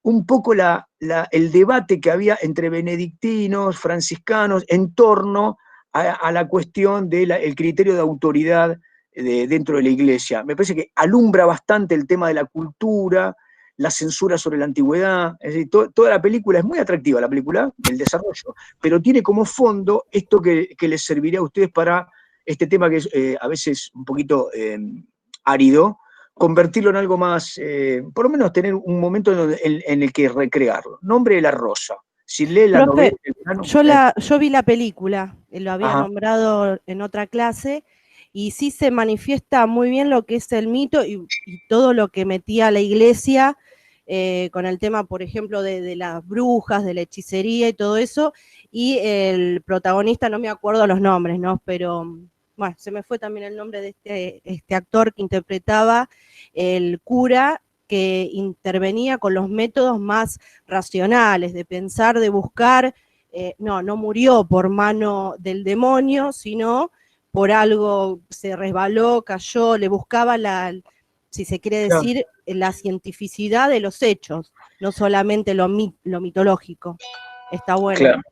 un poco el debate que había entre benedictinos, franciscanos, en torno a la cuestión del criterio de autoridad dentro de la iglesia. Me parece que alumbra bastante el tema de la cultura, la censura sobre la antigüedad. Es decir, toda la película es muy atractiva, la película, el desarrollo, pero tiene como fondo esto que les serviría a ustedes para este tema que es a veces un poquito árido, convertirlo en algo más, por lo menos tener un momento en el que recrearlo. Nombre de la rosa. Si lee la novela Profe, del verano, yo vi la película, lo había ajá, nombrado en otra clase, y sí se manifiesta muy bien lo que es el mito y todo lo que metía la iglesia con el tema, por ejemplo, de las brujas, de la hechicería y todo eso, y el protagonista, no me acuerdo los nombres, ¿no? Pero bueno, se me fue también el nombre de este actor que interpretaba el cura que intervenía con los métodos más racionales, de pensar, de buscar, no murió por mano del demonio, sino por algo, se resbaló, cayó, le buscaba si se quiere claro, decir, la cientificidad de los hechos, no solamente lo mitológico. Está bueno. claro.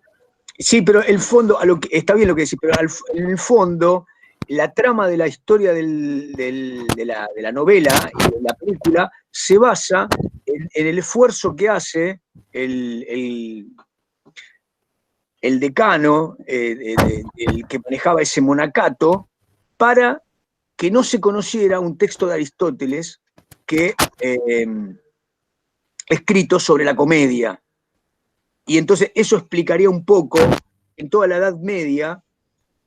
Sí, pero el fondo, está bien lo que decís, pero en el fondo, la trama de la historia de la novela y de la película se basa en el esfuerzo que hace el decano, el que manejaba ese monacato, para que no se conociera un texto de Aristóteles que escrito sobre la comedia. Y entonces eso explicaría un poco, en toda la Edad Media,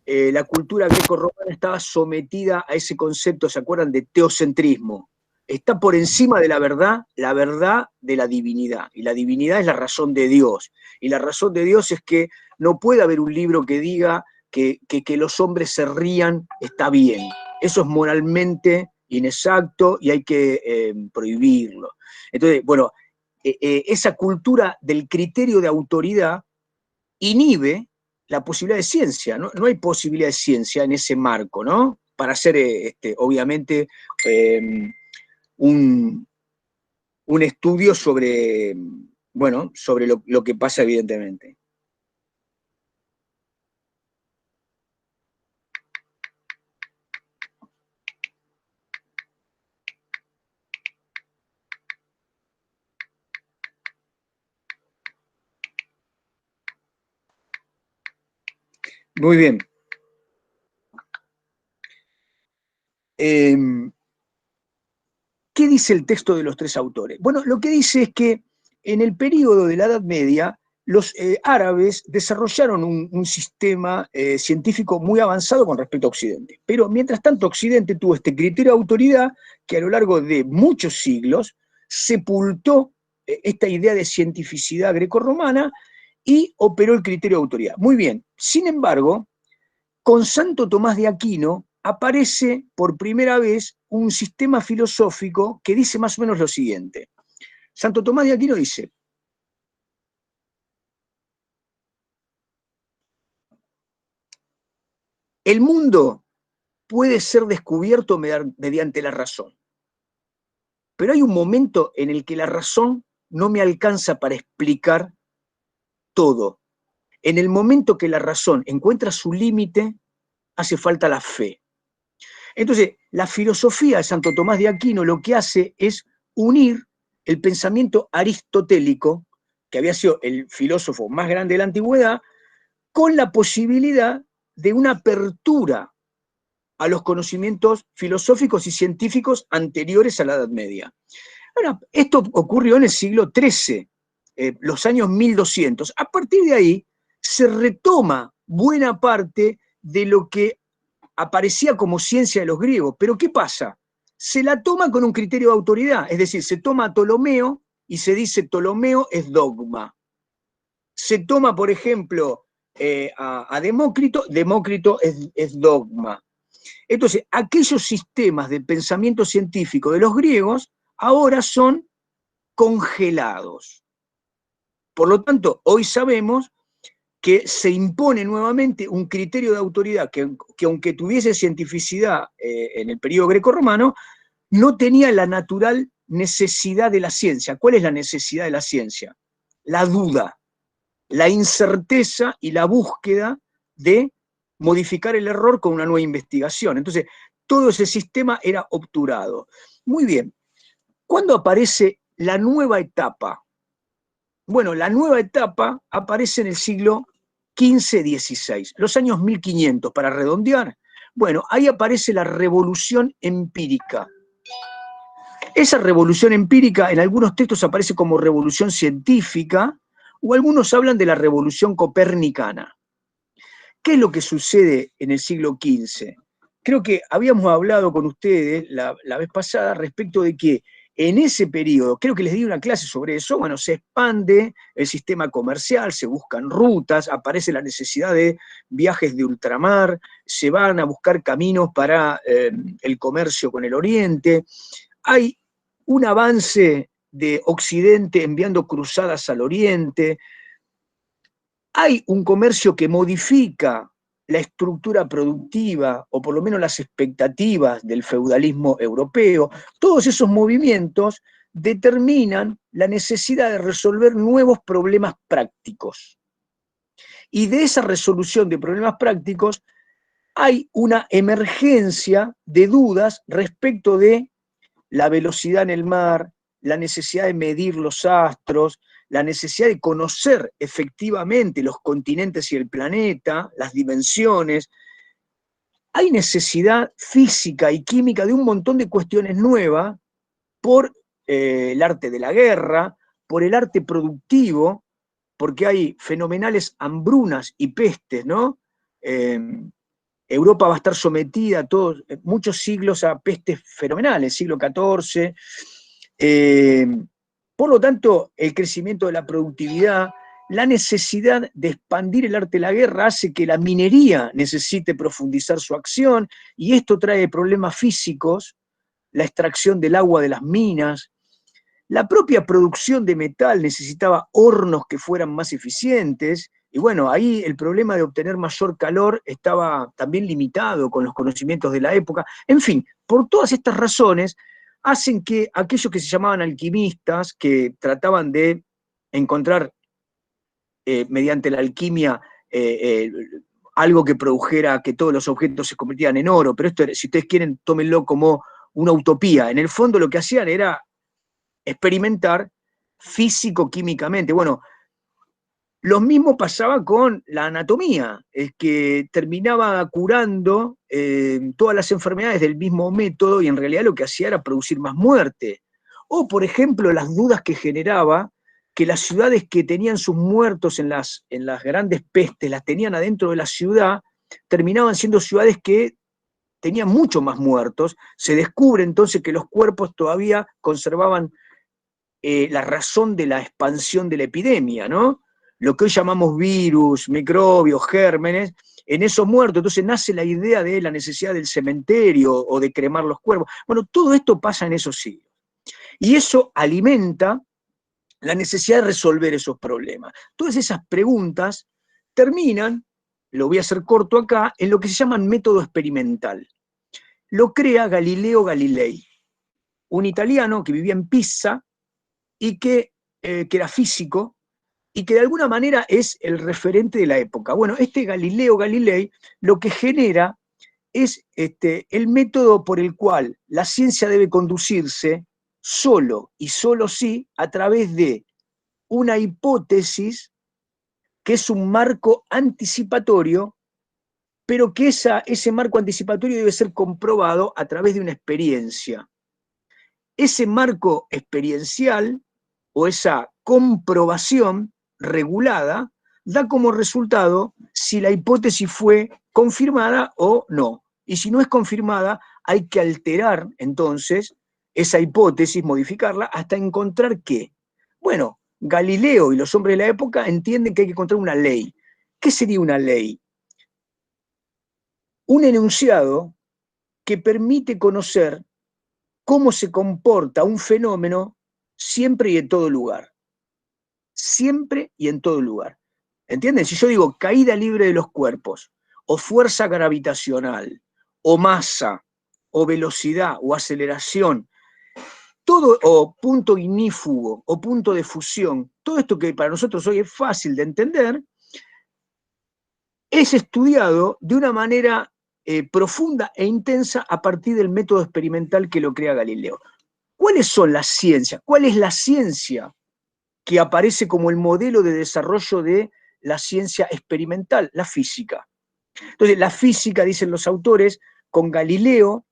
la cultura greco-romana estaba sometida a ese concepto, ¿se acuerdan? De teocentrismo. Está por encima de la verdad de la divinidad. Y la divinidad es la razón de Dios. Y la razón de Dios es que no puede haber un libro que diga que los hombres se rían está bien. Eso es moralmente inexacto y hay que prohibirlo. Entonces, bueno, esa cultura del criterio de autoridad inhibe la posibilidad de ciencia, ¿no? No hay posibilidad de ciencia en ese marco, ¿no? Para hacer, obviamente, un, un, estudio sobre, bueno, sobre lo que pasa, evidentemente. Muy bien. ¿Qué dice el texto de los tres autores? Bueno, lo que dice es que en el período de la Edad Media, los árabes desarrollaron un sistema científico muy avanzado con respecto a Occidente. Pero mientras tanto, Occidente tuvo este criterio de autoridad que a lo largo de muchos siglos sepultó esta idea de cientificidad grecorromana y operó el criterio de autoridad. Muy bien. Sin embargo, con Santo Tomás de Aquino aparece por primera vez un sistema filosófico que dice más o menos lo siguiente. Santo Tomás de Aquino dice: el mundo puede ser descubierto mediante la razón, pero hay un momento en el que la razón no me alcanza para explicar todo. En el momento que la razón encuentra su límite, hace falta la fe. Entonces, la filosofía de Santo Tomás de Aquino lo que hace es unir el pensamiento aristotélico, que había sido el filósofo más grande de la antigüedad, con la posibilidad de una apertura a los conocimientos filosóficos y científicos anteriores a la Edad Media. Bueno, esto ocurrió en el siglo XIII, los años 1200. A partir de ahí se retoma buena parte de lo que aparecía como ciencia de los griegos. Pero ¿qué pasa? Se la toma con un criterio de autoridad, es decir, se toma a Ptolomeo y se dice Ptolomeo es dogma. Se toma, por ejemplo, a Demócrito, Demócrito es dogma. Entonces, aquellos sistemas de pensamiento científico de los griegos ahora son congelados. Por lo tanto, hoy sabemos que se impone nuevamente un criterio de autoridad que aunque tuviese cientificidad en el periodo grecorromano, no tenía la natural necesidad de la ciencia. ¿Cuál es la necesidad de la ciencia? La duda, la incerteza y la búsqueda de modificar el error con una nueva investigación. Entonces, todo ese sistema era obturado. Muy bien. ¿Cuándo aparece la nueva etapa? Bueno, la nueva etapa aparece en el siglo XV-XVI, los años 1500, para redondear. Bueno, ahí aparece la revolución empírica. Esa revolución empírica en algunos textos aparece como revolución científica, o algunos hablan de la revolución copernicana. ¿Qué es lo que sucede en el siglo XV? Creo que habíamos hablado con ustedes la vez pasada respecto de que en ese periodo, creo que les di una clase sobre eso, bueno, se expande el sistema comercial, se buscan rutas, aparece la necesidad de viajes de ultramar, se van a buscar caminos para el comercio con el Oriente. Hay un avance de Occidente enviando cruzadas al Oriente. Hay un comercio que modifica la estructura productiva, o por lo menos las expectativas del feudalismo europeo. Todos esos movimientos determinan la necesidad de resolver nuevos problemas prácticos. Y de esa resolución de problemas prácticos hay una emergencia de dudas respecto de la velocidad en el mar, la necesidad de medir los astros, la necesidad de conocer efectivamente los continentes y el planeta, las dimensiones. Hay necesidad física y química de un montón de cuestiones nuevas por el arte de la guerra, por el arte productivo, porque hay fenomenales hambrunas y pestes, ¿no? Europa va a estar sometida muchos siglos a pestes fenomenales, siglo XIV. Por lo tanto, el crecimiento de la productividad, la necesidad de expandir el arte de la guerra hace que la minería necesite profundizar su acción, y esto trae problemas físicos, la extracción del agua de las minas. La propia producción de metal necesitaba hornos que fueran más eficientes, y bueno, ahí el problema de obtener mayor calor estaba también limitado con los conocimientos de la época. En fin, por todas estas razones, hacen que aquellos que se llamaban alquimistas, que trataban de encontrar mediante la alquimia algo que produjera que todos los objetos se convirtieran en oro, pero esto, si ustedes quieren, tómenlo como una utopía. En el fondo lo que hacían era experimentar físico-químicamente. Bueno, Lo mismo pasaba con la anatomía, es que terminaba curando todas las enfermedades del mismo método y en realidad lo que hacía era producir más muerte. O, por ejemplo, las dudas que generaba que las ciudades que tenían sus muertos en las grandes pestes, las tenían adentro de la ciudad, terminaban siendo ciudades que tenían mucho más muertos. Se descubre entonces que los cuerpos todavía conservaban la razón de la expansión de la epidemia, ¿no? Lo que hoy llamamos virus, microbios, gérmenes, en esos muertos. Entonces nace la idea de la necesidad del cementerio o de cremar los cuerpos. Bueno, todo esto pasa en esos siglos. Y eso alimenta la necesidad de resolver esos problemas. Todas esas preguntas terminan, lo voy a hacer corto acá, en lo que se llama método experimental. Lo crea Galileo Galilei, un italiano que vivía en Pisa y que era físico y que de alguna manera es el referente de la época. Bueno, este Galileo Galilei lo que genera es el método por el cual la ciencia debe conducirse solo y solo sí a través de una hipótesis que es un marco anticipatorio, pero que ese marco anticipatorio debe ser comprobado a través de una experiencia. Ese marco experiencial o esa comprobación regulada da como resultado si la hipótesis fue confirmada o no. Y si no es confirmada, hay que alterar entonces esa hipótesis, modificarla, hasta encontrar qué. Bueno, Galileo y los hombres de la época entienden que hay que encontrar una ley. ¿Qué sería una ley? Un enunciado que permite conocer cómo se comporta un fenómeno siempre y en todo lugar. Siempre y en todo lugar. ¿Entienden? Si yo digo caída libre de los cuerpos, o fuerza gravitacional, o masa, o velocidad, o aceleración, todo, o punto ignífugo, o punto de fusión, todo esto que para nosotros hoy es fácil de entender, es estudiado de una manera profunda e intensa a partir del método experimental que lo crea Galileo. ¿Cuáles son las ciencias? ¿Cuál es la ciencia que aparece como el modelo de desarrollo de la ciencia experimental? La física. Entonces, la física, dicen los autores, con Galileo,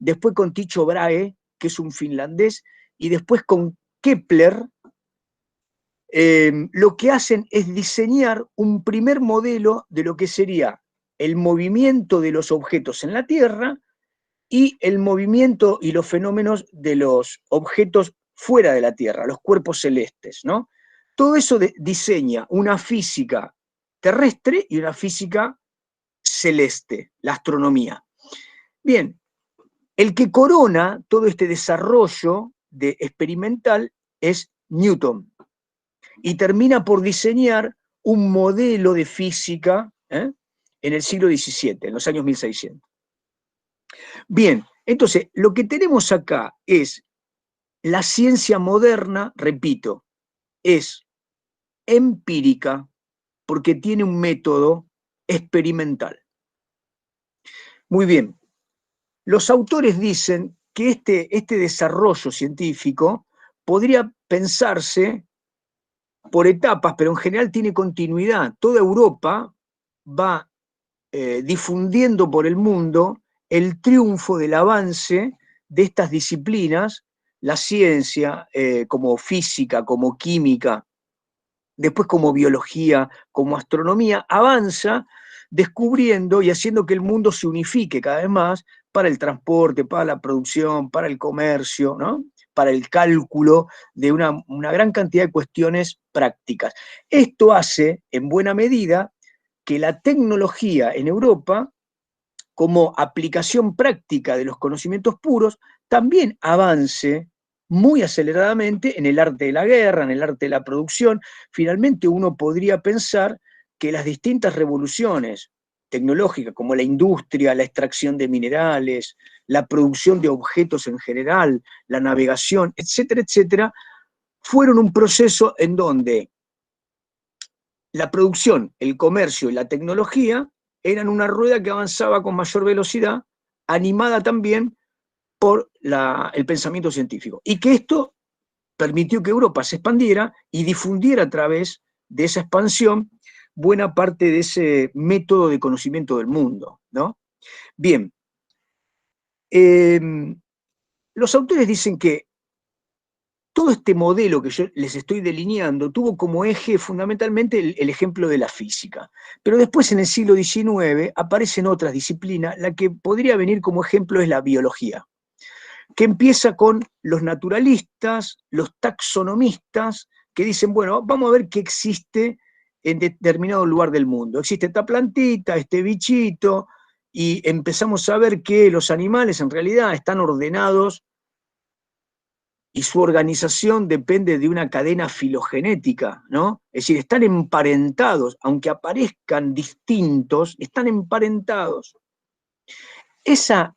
después con Tycho Brahe, que es un finlandés, y después con Kepler, lo que hacen es diseñar un primer modelo de lo que sería el movimiento de los objetos en la Tierra y el movimiento y los fenómenos de los objetos fuera de la Tierra, los cuerpos celestes, ¿no? Todo eso diseña una física terrestre y una física celeste, la astronomía. Bien, el que corona todo este desarrollo experimental es Newton, y termina por diseñar un modelo de física en el siglo XVII, en los años 1600. Bien, entonces, lo que tenemos acá es la ciencia moderna, repito, es empírica porque tiene un método experimental. Muy bien, los autores dicen que este desarrollo científico podría pensarse por etapas, pero en general tiene continuidad. Toda Europa va difundiendo por el mundo el triunfo del avance de estas disciplinas, la ciencia como física, como química, después como biología, como astronomía, avanza descubriendo y haciendo que el mundo se unifique cada vez más para el transporte, para la producción, para el comercio, ¿no? Para el cálculo de una gran cantidad de cuestiones prácticas. Esto hace, en buena medida, que la tecnología en Europa, como aplicación práctica de los conocimientos puros, también avance muy aceleradamente en el arte de la guerra, en el arte de la producción. Finalmente uno podría pensar que las distintas revoluciones tecnológicas, como la industria, la extracción de minerales, la producción de objetos en general, la navegación, etcétera, etcétera, fueron un proceso en donde la producción, el comercio y la tecnología eran una rueda que avanzaba con mayor velocidad, animada también por el pensamiento científico. Y que esto permitió que Europa se expandiera y difundiera a través de esa expansión buena parte de ese método de conocimiento del mundo, ¿no? Bien, los autores dicen que todo este modelo que yo les estoy delineando tuvo como eje fundamentalmente el ejemplo de la física, pero después en el siglo XIX aparecen otras disciplinas, la que podría venir como ejemplo es la biología, que empieza con los naturalistas, los taxonomistas, que dicen, bueno, vamos a ver qué existe en determinado lugar del mundo. Existe esta plantita, este bichito, y empezamos a ver que los animales en realidad están ordenados y su organización depende de una cadena filogenética, ¿no? Es decir, están emparentados, aunque aparezcan distintos, están emparentados. Esa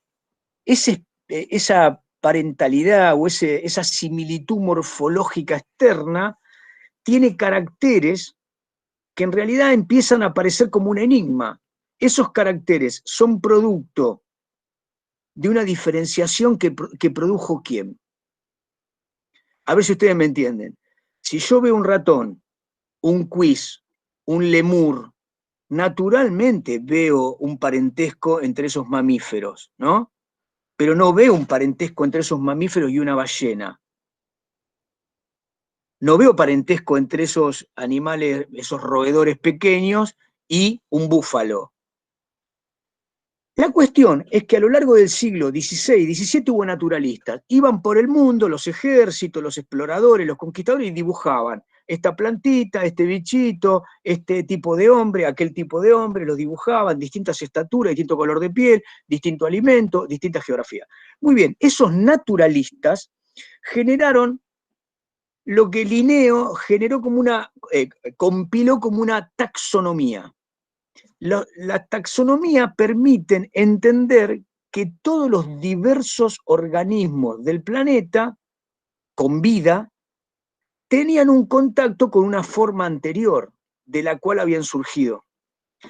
parentalidad o esa similitud morfológica externa tiene caracteres que en realidad empiezan a aparecer como un enigma. Esos caracteres son producto de una diferenciación que produjo ¿quién? A ver si ustedes me entienden. Si yo veo un ratón, un cuis, un lemur, naturalmente veo un parentesco entre esos mamíferos, ¿no? Pero no veo un parentesco entre esos mamíferos y una ballena. No veo parentesco entre esos animales, esos roedores pequeños y un búfalo. La cuestión es que a lo largo del siglo XVI y XVII hubo naturalistas. Iban por el mundo los ejércitos, los exploradores, los conquistadores y dibujaban esta plantita, este bichito, este tipo de hombre, aquel tipo de hombre, los dibujaban, distintas estaturas, distinto color de piel, distinto alimento, distinta geografía. Muy bien, esos naturalistas generaron lo que Linneo generó como compiló como una taxonomía. La taxonomía permite entender que todos los diversos organismos del planeta con vida tenían un contacto con una forma anterior de la cual habían surgido.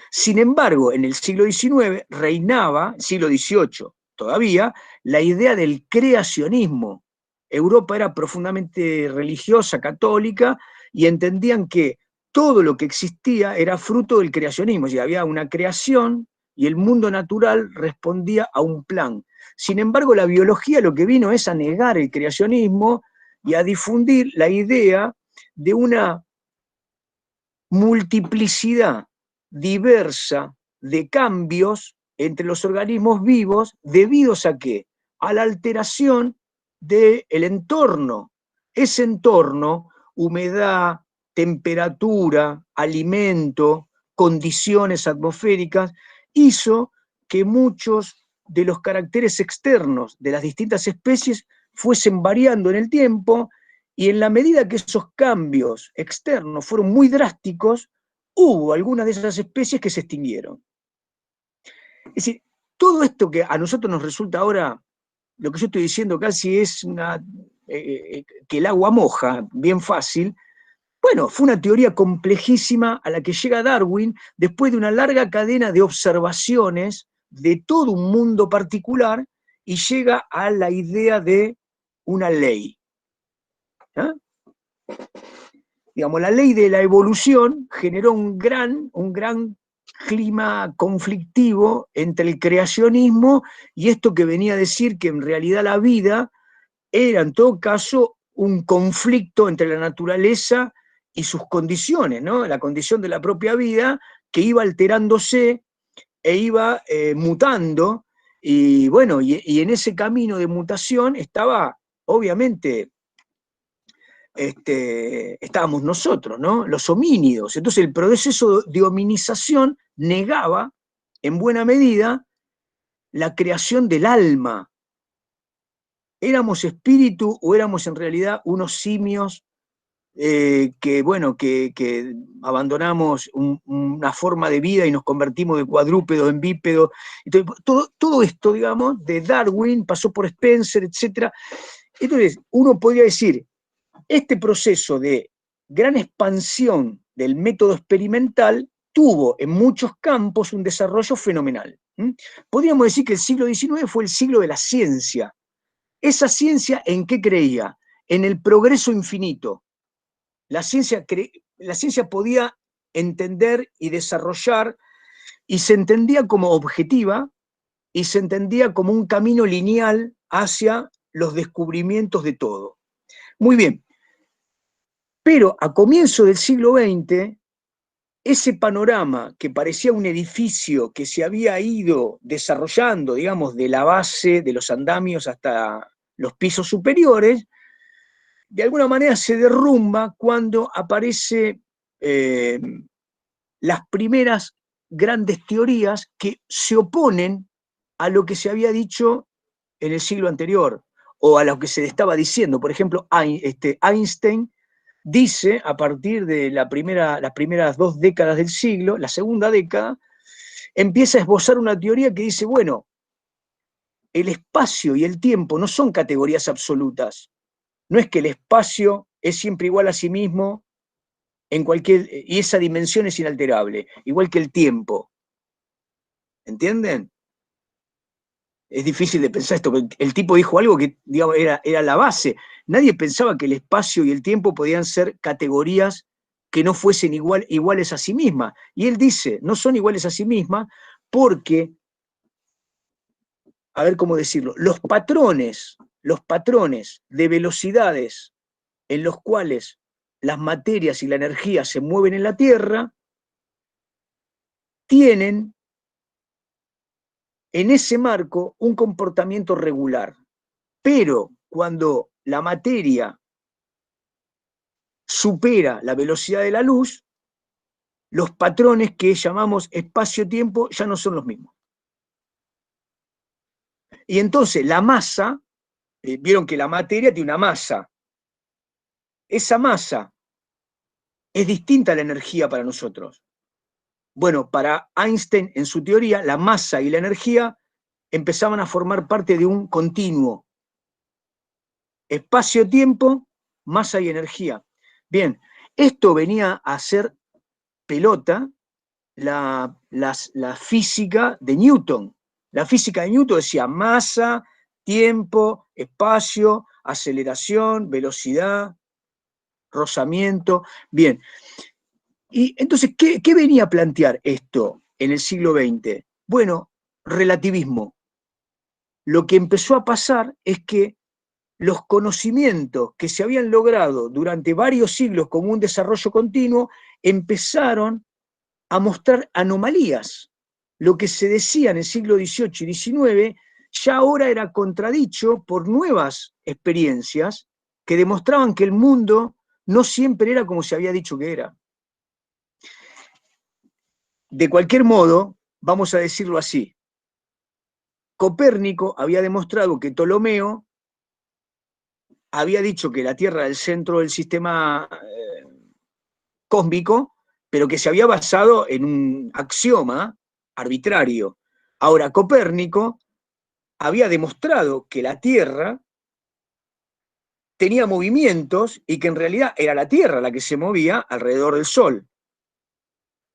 Sin embargo, en el siglo XIX reinaba, siglo XVIII todavía, la idea del creacionismo. Europa era profundamente religiosa, católica, y entendían que todo lo que existía era fruto del creacionismo, y había una creación y el mundo natural respondía a un plan. Sin embargo, la biología lo que vino es a negar el creacionismo y a difundir la idea de una multiplicidad diversa de cambios entre los organismos vivos debidos a qué? A la alteración del entorno. Ese entorno, humedad, temperatura, alimento, condiciones atmosféricas, hizo que muchos de los caracteres externos de las distintas especies fuesen variando en el tiempo, y en la medida que esos cambios externos fueron muy drásticos, hubo algunas de esas especies que se extinguieron. Es decir, todo esto que a nosotros nos resulta ahora, lo que yo estoy diciendo casi es que el agua moja, bien fácil. Bueno, fue una teoría complejísima a la que llega Darwin después de una larga cadena de observaciones de todo un mundo particular y llega a la idea de una ley. ¿Ah? Digamos, la ley de la evolución generó un gran clima conflictivo entre el creacionismo y esto que venía a decir que en realidad la vida era en todo caso un conflicto entre la naturaleza y sus condiciones, ¿no? La condición de la propia vida que iba alterándose e iba mutando, y bueno, y en ese camino de mutación estaba, obviamente, estábamos nosotros, ¿no? Los homínidos. Entonces el proceso de hominización negaba, en buena medida, la creación del alma. ¿Éramos espíritu o éramos en realidad unos simios que abandonamos una forma de vida y nos convertimos de cuadrúpedos en bípedos? Entonces, todo esto, digamos, de Darwin, pasó por Spencer, etc. Entonces, uno podría decir, este proceso de gran expansión del método experimental tuvo en muchos campos un desarrollo fenomenal. Podríamos decir que el siglo XIX fue el siglo de la ciencia. Esa ciencia, ¿en qué creía? En el progreso infinito. La ciencia la ciencia podía entender y desarrollar, y se entendía como objetiva, y se entendía como un camino lineal hacia los descubrimientos de todo. Muy bien, pero a comienzo del siglo XX, ese panorama que parecía un edificio que se había ido desarrollando, digamos, de la base, de los andamios hasta los pisos superiores, de alguna manera se derrumba cuando aparece las primeras grandes teorías que se oponen a lo que se había dicho en el siglo anterior o a lo que se estaba diciendo. Por ejemplo, Einstein dice, a partir de las primeras 2 décadas del siglo, la segunda década, empieza a esbozar una teoría que dice, bueno, el espacio y el tiempo no son categorías absolutas. No es que el espacio es siempre igual a sí mismo y esa dimensión es inalterable, igual que el tiempo. ¿Entienden? Es difícil de pensar esto, porque el tipo dijo algo que, digamos, era la base. Nadie pensaba que el espacio y el tiempo podían ser categorías que no fuesen iguales a sí mismas. Y él dice, no son iguales a sí mismas porque, a ver cómo decirlo, los patrones de velocidades en los cuales las materias y la energía se mueven en la Tierra, tienen en ese marco un comportamiento regular. Pero cuando la materia supera la velocidad de la luz, los patrones que llamamos espacio-tiempo ya no son los mismos. Y entonces la masa, vieron que la materia tiene una masa. Esa masa es distinta a la energía para nosotros. Bueno, para Einstein, en su teoría, la masa y la energía empezaban a formar parte de un continuo. Espacio-tiempo, masa y energía. Bien, esto venía a hacer pelota la física de Newton. La física de Newton decía masa, tiempo, espacio, aceleración, velocidad, rozamiento. Bien, y entonces, ¿qué venía a plantear esto en el siglo XX? Bueno, relativismo. Lo que empezó a pasar es que los conocimientos que se habían logrado durante varios siglos como un desarrollo continuo empezaron a mostrar anomalías. Lo que se decía en el siglo XVIII y XIX ya ahora era contradicho por nuevas experiencias que demostraban que el mundo no siempre era como se había dicho que era. De cualquier modo, vamos a decirlo así, Copérnico había demostrado que Ptolomeo había dicho que la Tierra era el centro del sistema cósmico, pero que se había basado en un axioma arbitrario. Ahora, Copérnico había demostrado que la Tierra tenía movimientos y que en realidad era la Tierra la que se movía alrededor del Sol.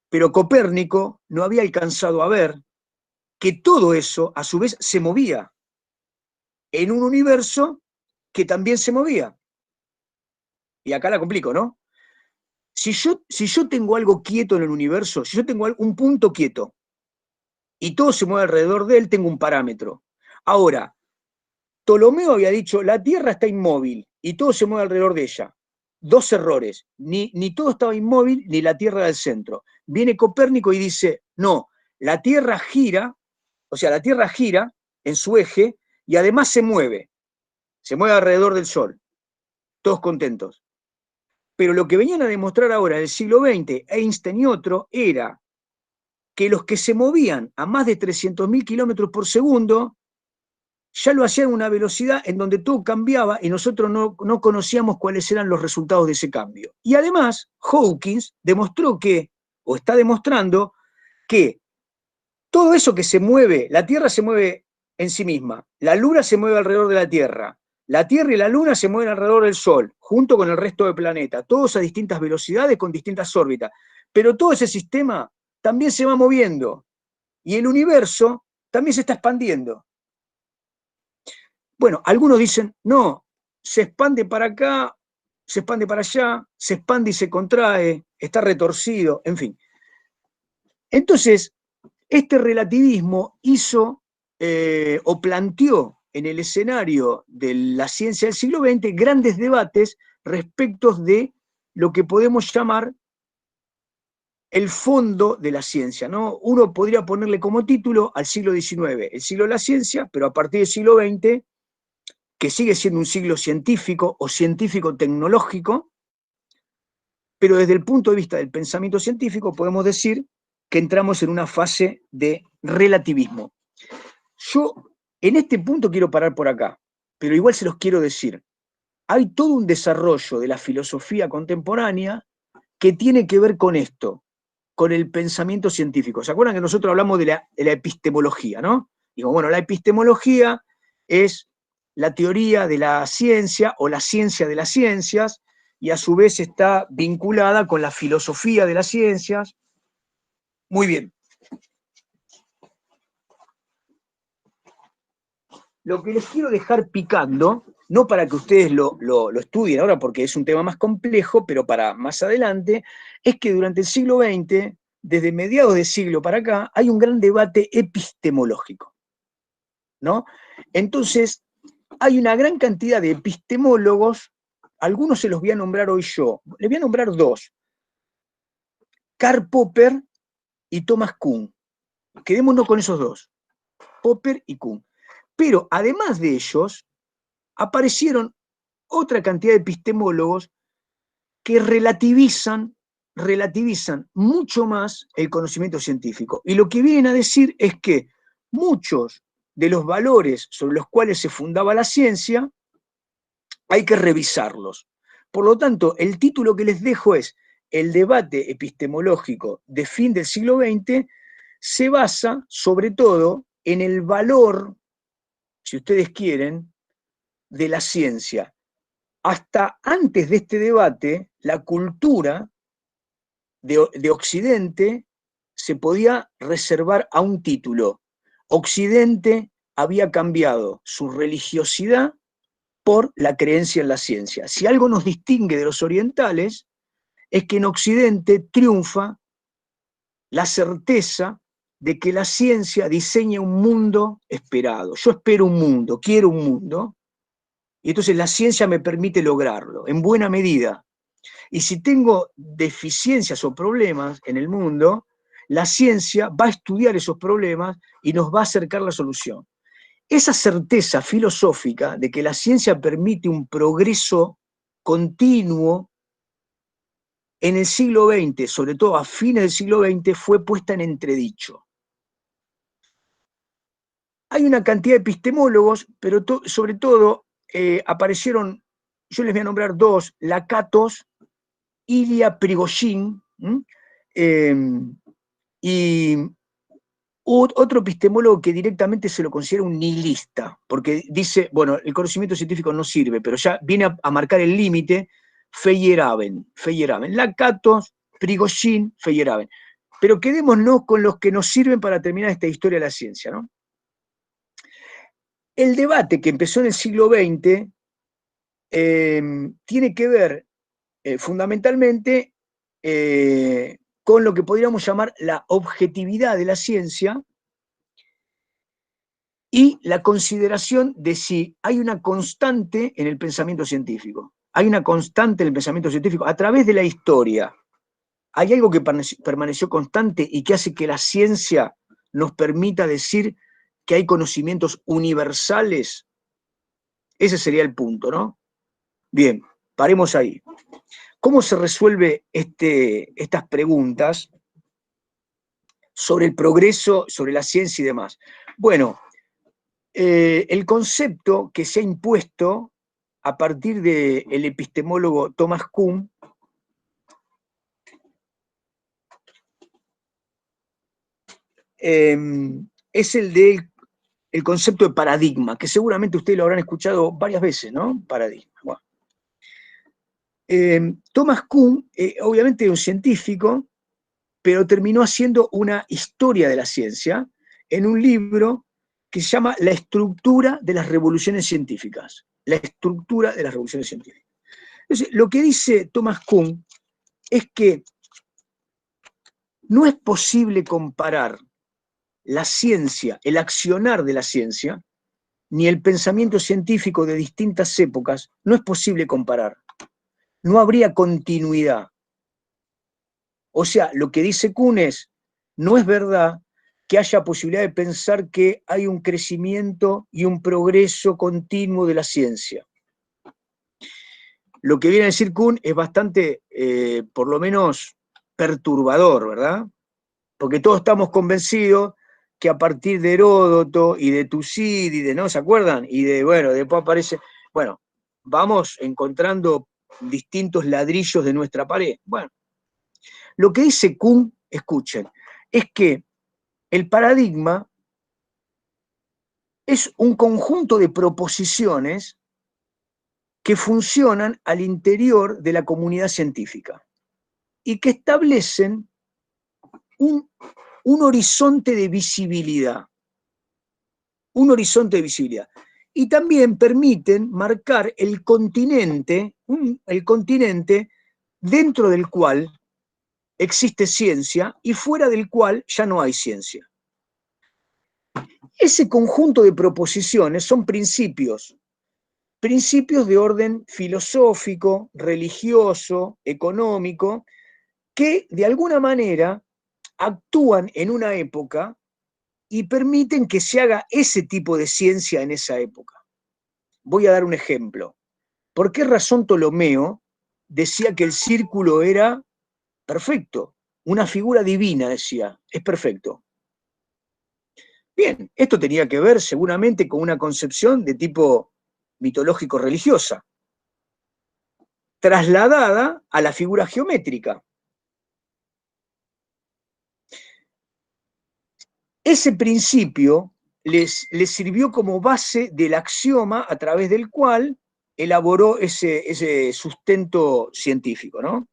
Pero Copérnico no había alcanzado a ver que todo eso, a su vez, se movía en un universo que también se movía. Y acá la complico, ¿no? Si yo tengo algo quieto en el universo, si yo tengo un punto quieto y todo se mueve alrededor de él, tengo un parámetro. Ahora, Ptolomeo había dicho, la Tierra está inmóvil y todo se mueve alrededor de ella. 2 errores, ni todo estaba inmóvil, ni la Tierra era el centro. Viene Copérnico y dice, no, la Tierra gira, o sea, la Tierra gira en su eje y además se mueve alrededor del Sol. Todos contentos. Pero lo que venían a demostrar ahora en el siglo XX, Einstein y otro, era que los que se movían a más de 300.000 kilómetros por segundo ya lo hacían a una velocidad en donde todo cambiaba y nosotros no conocíamos cuáles eran los resultados de ese cambio. Y además, Hawking demostró que, o está demostrando, que todo eso que se mueve, la Tierra se mueve en sí misma, la Luna se mueve alrededor de la Tierra y la Luna se mueven alrededor del Sol, junto con el resto del planeta, todos a distintas velocidades, con distintas órbitas. Pero todo ese sistema también se va moviendo y el universo también se está expandiendo. Bueno, algunos dicen, no, se expande para acá se expande para allá, se expande y se contrae, está retorcido, en fin. Entonces, este relativismo hizo o planteó en el escenario de la ciencia del siglo XX grandes debates respecto de lo que podemos llamar el fondo de la ciencia, ¿no? Uno podría ponerle como título al siglo XIX, el siglo de la ciencia, pero a partir del siglo XX, que sigue siendo un siglo científico o científico-tecnológico, pero desde el punto de vista del pensamiento científico podemos decir que entramos en una fase de relativismo. Yo en este punto quiero parar por acá, pero igual se los quiero decir. Hay todo un desarrollo de la filosofía contemporánea que tiene que ver con esto, con el pensamiento científico. ¿Se acuerdan que nosotros hablamos de la epistemología, ¿no? Digo, bueno, la epistemología es la teoría de la ciencia o la ciencia de las ciencias, y a su vez está vinculada con la filosofía de las ciencias. Muy bien. Lo que les quiero dejar picando, no para que ustedes lo estudien ahora porque es un tema más complejo, pero para más adelante, es que durante el siglo XX, desde mediados de siglo para acá, hay un gran debate epistemológico, ¿no? Entonces, hay una gran cantidad de epistemólogos, algunos se los voy a nombrar hoy yo, les voy a nombrar dos, Karl Popper y Thomas Kuhn. Quedémonos con esos dos, Popper y Kuhn. Pero además de ellos, aparecieron otra cantidad de epistemólogos que relativizan mucho más el conocimiento científico. Y lo que vienen a decir es que muchos de los valores sobre los cuales se fundaba la ciencia hay que revisarlos. Por lo tanto, el título que les dejo es El debate epistemológico de fin del siglo XX se basa sobre todo en el valor, si ustedes quieren, de la ciencia. Hasta antes de este debate, la cultura de Occidente se podía reservar a un título. Occidente había cambiado su religiosidad por la creencia en la ciencia. Si algo nos distingue de los orientales, es que en Occidente triunfa la certeza de que la ciencia diseña un mundo esperado. Yo espero un mundo, quiero un mundo, y entonces la ciencia me permite lograrlo, en buena medida. Y si tengo deficiencias o problemas en el mundo, la ciencia va a estudiar esos problemas y nos va a acercar la solución. Esa certeza filosófica de que la ciencia permite un progreso continuo en el siglo XX, sobre todo a fines del siglo XX, fue puesta en entredicho. Hay una cantidad de epistemólogos, pero sobre todo aparecieron, yo les voy a nombrar dos, Lakatos, Ilya Prigozhin, y otro epistemólogo que directamente se lo considera un nihilista, porque dice, bueno, el conocimiento científico no sirve, pero ya viene a marcar el límite, Feyerabend, Lakatos, Prigozhin, Feyerabend. Pero quedémonos con los que nos sirven para terminar esta historia de la ciencia, ¿no? El debate que empezó en el siglo XX tiene que ver fundamentalmente con lo que podríamos llamar la objetividad de la ciencia y la consideración de si hay una constante en el pensamiento científico. Hay una constante en el pensamiento científico a través de la historia. ¿Hay algo que permaneció constante y que hace que la ciencia nos permita decir que hay conocimientos universales? Ese sería el punto, ¿no? Bien, paremos ahí. ¿Cómo se resuelve estas preguntas sobre el progreso, sobre la ciencia y demás? Bueno, el concepto que se ha impuesto a partir del epistemólogo Thomas Kuhn es el concepto de paradigma, que seguramente ustedes lo habrán escuchado varias veces, ¿no? Paradigma. Bueno. Thomas Kuhn, obviamente, es un científico, pero terminó haciendo una historia de la ciencia en un libro que se llama La estructura de las revoluciones científicas. La estructura de las revoluciones científicas. Entonces, lo que dice Thomas Kuhn es que no es posible comparar la ciencia, el accionar de la ciencia, ni el pensamiento científico de distintas épocas, no es posible comparar. No habría continuidad. O sea, lo que dice Kuhn es, no es verdad que haya posibilidad de pensar que hay un crecimiento y un progreso continuo de la ciencia. Lo que viene a decir Kuhn es bastante, por lo menos, perturbador, ¿verdad? Porque todos estamos convencidos que a partir de Heródoto y de Tucídides, ¿no? ¿Se acuerdan? Y bueno, después aparece, bueno, vamos encontrando distintos ladrillos de nuestra pared. Bueno, lo que dice Kuhn, escuchen, es que el paradigma es un conjunto de proposiciones que funcionan al interior de la comunidad científica y que establecen un horizonte de visibilidad. Un horizonte de visibilidad. Y también permiten marcar el continente dentro del cual existe ciencia y fuera del cual ya no hay ciencia. Ese conjunto de proposiciones son principios de orden filosófico, religioso, económico, que de alguna manera actúan en una época y permiten que se haga ese tipo de ciencia en esa época. Voy a dar un ejemplo. ¿Por qué razón Ptolomeo decía que el círculo era perfecto? Una figura divina, decía, es perfecto. Bien, esto tenía que ver seguramente con una concepción de tipo mitológico-religiosa, trasladada a la figura geométrica. Ese principio les sirvió como base del axioma a través del cual elaboró ese sustento científico, ¿no?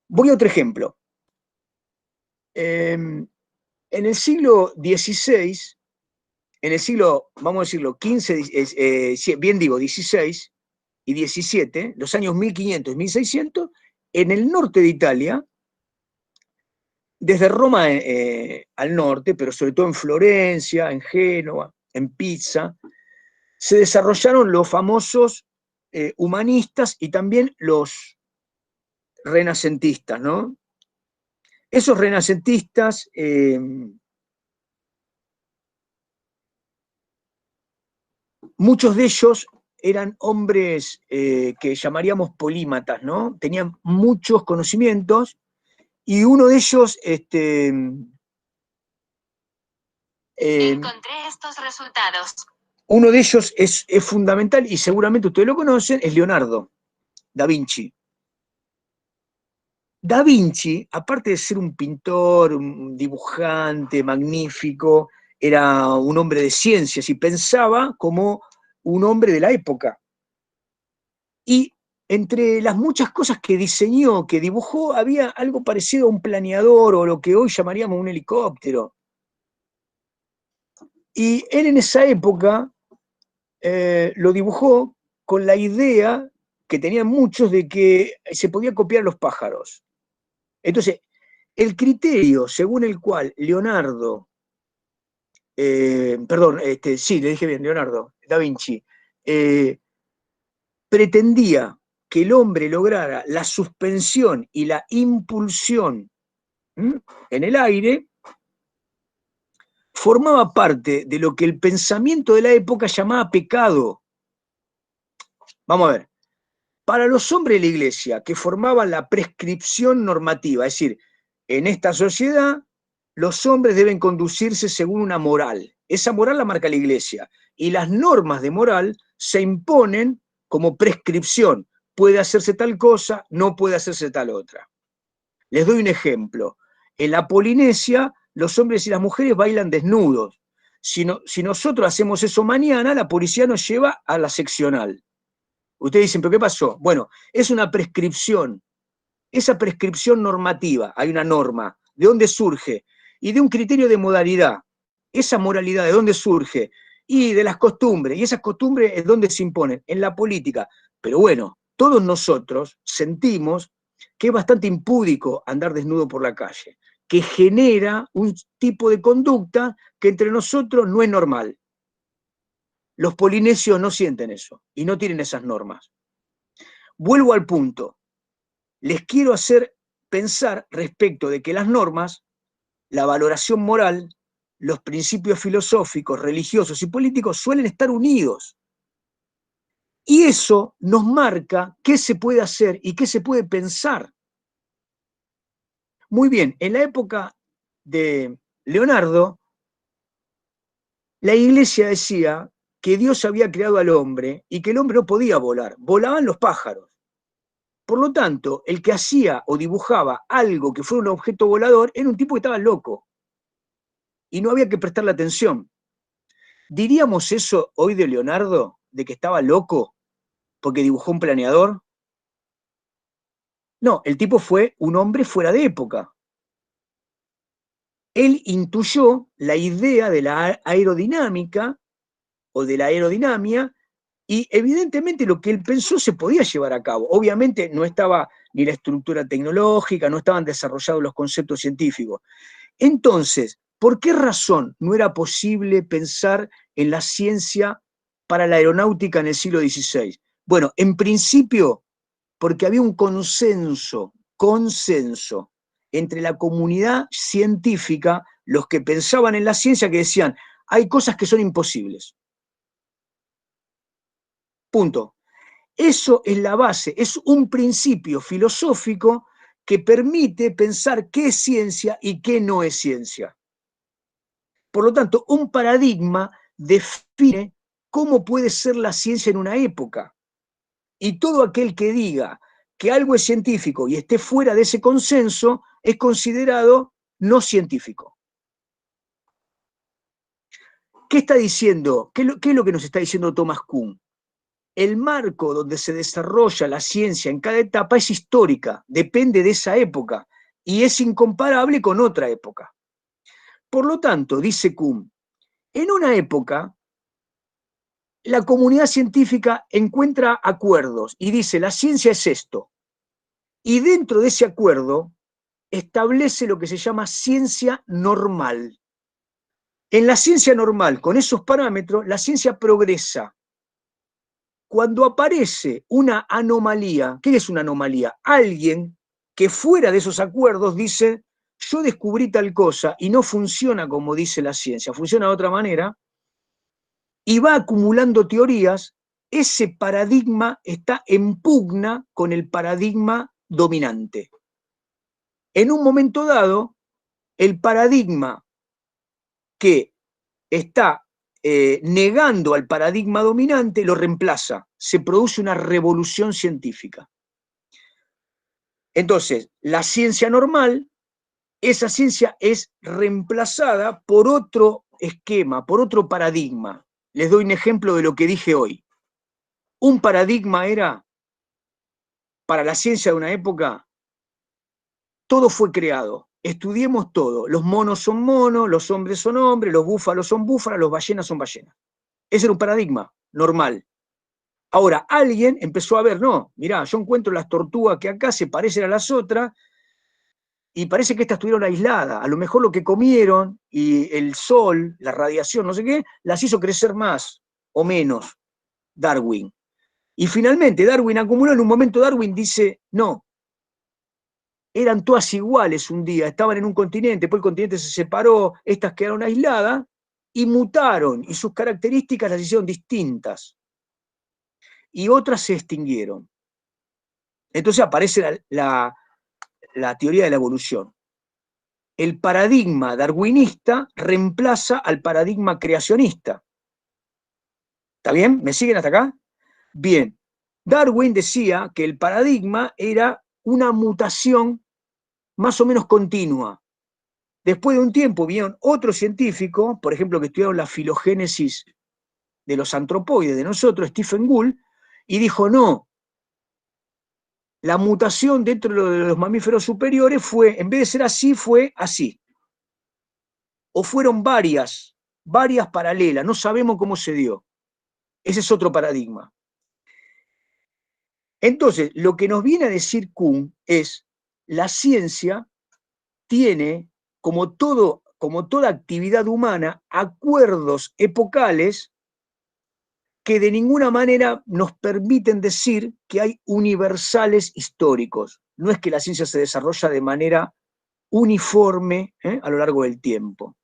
Voy a otro ejemplo. En el siglo XVI, en el siglo, vamos a decirlo, bien digo, XVI y XVII, los años 1500 y 1600, en el norte de Italia, desde Roma al norte, pero sobre todo en Florencia, en Génova, en Pisa, se desarrollaron los famosos humanistas y también los renacentistas, ¿no? Esos renacentistas muchos de ellos eran hombres que llamaríamos polímatas, ¿no? Tenían muchos conocimientos y uno de ellos encontré estos resultados. Uno de ellos es fundamental y seguramente ustedes lo conocen, es Leonardo da Vinci. Da Vinci, aparte de ser un pintor, un dibujante magnífico, era un hombre de ciencias y pensaba como un hombre de la época. Y entre las muchas cosas que diseñó, que dibujó, había algo parecido a un planeador o lo que hoy llamaríamos un helicóptero. Y él en esa época lo dibujó con la idea que tenían muchos de que se podía copiar los pájaros. Entonces, el criterio según el cual Leonardo, sí, le dije bien, Leonardo da Vinci, pretendía que el hombre lograra la suspensión y la impulsión en el aire, formaba parte de lo que el pensamiento de la época llamaba pecado. Vamos a ver. Para los hombres de la iglesia que formaban la prescripción normativa, es decir, en esta sociedad los hombres deben conducirse según una moral. Esa moral la marca la iglesia. Y las normas de moral se imponen como prescripción. Puede hacerse tal cosa, no puede hacerse tal otra. Les doy un ejemplo. En la Polinesia, los hombres y las mujeres bailan desnudos. Si nosotros hacemos eso mañana, la policía nos lleva a la seccional. Ustedes dicen, ¿pero qué pasó? Bueno, es una prescripción. Esa prescripción normativa, hay una norma. ¿De dónde surge? Y de un criterio de modalidad. Esa moralidad, ¿de dónde surge? Y de las costumbres. Y esas costumbres, ¿es dónde se imponen? En la política. Pero bueno, todos nosotros sentimos que es bastante impúdico andar desnudo por la calle, que genera un tipo de conducta que entre nosotros no es normal. Los polinesios no sienten eso y no tienen esas normas. Vuelvo al punto. Les quiero hacer pensar respecto de que las normas, la valoración moral, los principios filosóficos, religiosos y políticos suelen estar unidos. Y eso nos marca qué se puede hacer y qué se puede pensar. Muy bien, en la época de Leonardo, la iglesia decía que Dios había creado al hombre y que el hombre no podía volar, volaban los pájaros. Por lo tanto, el que hacía o dibujaba algo que fuera un objeto volador era un tipo que estaba loco y no había que prestarle atención. ¿Diríamos eso hoy de Leonardo, de que estaba loco porque dibujó un planeador? No, el tipo fue un hombre fuera de época. Él intuyó la idea de la aerodinámica o de la aerodinamia y evidentemente lo que él pensó se podía llevar a cabo. Obviamente no estaba ni la estructura tecnológica, no estaban desarrollados los conceptos científicos. Entonces, ¿por qué razón no era posible pensar en la ciencia para la aeronáutica en el siglo XVI? Bueno, en principio, porque había un consenso entre la comunidad científica, los que pensaban en la ciencia, que decían, hay cosas que son imposibles. Punto. Eso es la base, es un principio filosófico que permite pensar qué es ciencia y qué no es ciencia. Por lo tanto, un paradigma define cómo puede ser la ciencia en una época. Y todo aquel que diga que algo es científico y esté fuera de ese consenso es considerado no científico. ¿Qué está diciendo? ¿Qué es lo que nos está diciendo Thomas Kuhn? El marco donde se desarrolla la ciencia en cada etapa es histórica, depende de esa época y es incomparable con otra época. Por lo tanto, dice Kuhn, en una época la comunidad científica encuentra acuerdos y dice, la ciencia es esto. Y dentro de ese acuerdo establece lo que se llama ciencia normal. En la ciencia normal, con esos parámetros, la ciencia progresa. Cuando aparece una anomalía, ¿qué es una anomalía? Alguien que fuera de esos acuerdos dice, yo descubrí tal cosa y no funciona como dice la ciencia, funciona de otra manera, y va acumulando teorías, ese paradigma está en pugna con el paradigma dominante. En un momento dado, el paradigma que está negando al paradigma dominante lo reemplaza, se produce una revolución científica. Entonces, la ciencia normal, esa ciencia es reemplazada por otro esquema, por otro paradigma. Les doy un ejemplo de lo que dije hoy. Un paradigma era, para la ciencia de una época, todo fue creado. Estudiemos todo. Los monos son monos, los hombres son hombres, los búfalos son búfalos, los ballenas son ballenas. Ese era un paradigma normal. Ahora, alguien empezó a ver, no, mirá, yo encuentro las tortugas que acá se parecen a las otras y parece que estas estuvieron aisladas. A lo mejor lo que comieron y el sol, la radiación, no sé qué, las hizo crecer más o menos. Darwin. Y finalmente Darwin acumuló, en un momento Darwin dice, no, eran todas iguales un día, estaban en un continente, después el continente se separó, estas quedaron aisladas y mutaron, y sus características las hicieron distintas. Y otras se extinguieron. Entonces aparece la teoría de la evolución. El paradigma darwinista reemplaza al paradigma creacionista. ¿Está bien? ¿Me siguen hasta acá? Bien. Darwin decía que el paradigma era una mutación más o menos continua. Después de un tiempo vieron otros científicos, por ejemplo, que estudiaron la filogénesis de los antropoides de nosotros, Stephen Gould, y dijo, no, la mutación dentro de los mamíferos superiores fue, en vez de ser así, fue así. O fueron varias paralelas, no sabemos cómo se dio. Ese es otro paradigma. Entonces, lo que nos viene a decir Kuhn es, la ciencia tiene, como toda actividad humana, acuerdos epocales que de ninguna manera nos permiten decir que hay universales históricos. No es que la ciencia se desarrolla de manera uniforme a lo largo del tiempo.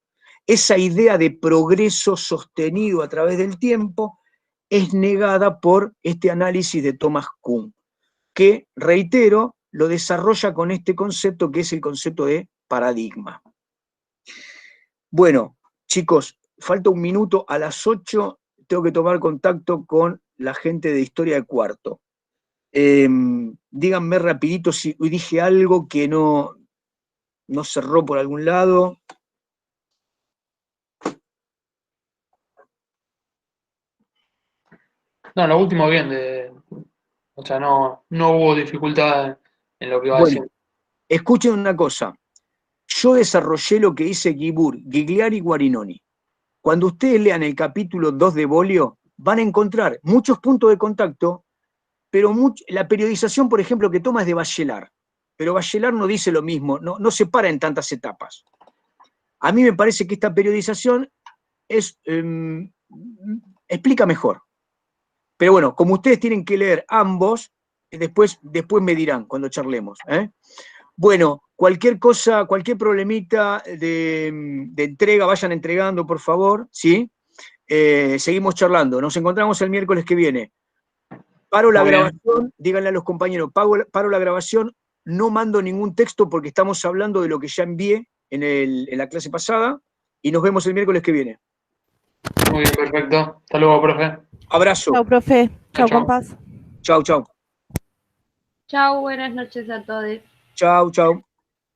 Esa idea de progreso sostenido a través del tiempo es negada por este análisis de Thomas Kuhn, que, reitero, lo desarrolla con este concepto que es el concepto de paradigma. Bueno, chicos, falta un minuto, a las 8 tengo que tomar contacto con la gente de Historia de Cuarto. Díganme rapidito si dije algo que no cerró por algún lado. No, lo último bien, o sea, no hubo dificultad en lo que iba a Bueno, decir. escuchen una cosa. Yo desarrollé lo que dice Guibur, Gigliari Guarinoni. Cuando ustedes lean el capítulo 2 de Bollio, van a encontrar muchos puntos de contacto, pero la periodización, por ejemplo, que toma es de Bachelard. Pero Bachelard no dice lo mismo, no separa en tantas etapas. A mí me parece que esta periodización explica mejor. Pero bueno, como ustedes tienen que leer ambos, después me dirán cuando charlemos. Bueno, cualquier cosa, cualquier problemita de entrega, vayan entregando, por favor, ¿sí? Seguimos charlando. Nos encontramos el miércoles que viene. Paro la grabación, díganle a los compañeros, paro la grabación, no mando ningún texto porque estamos hablando de lo que ya envié en la clase pasada y nos vemos el miércoles que viene. Muy bien, perfecto. Hasta luego, profe. Abrazo. Chao, profe. Chao, Chao. con paz. Chau, chau. Chau, buenas noches a todos. Chau, chau.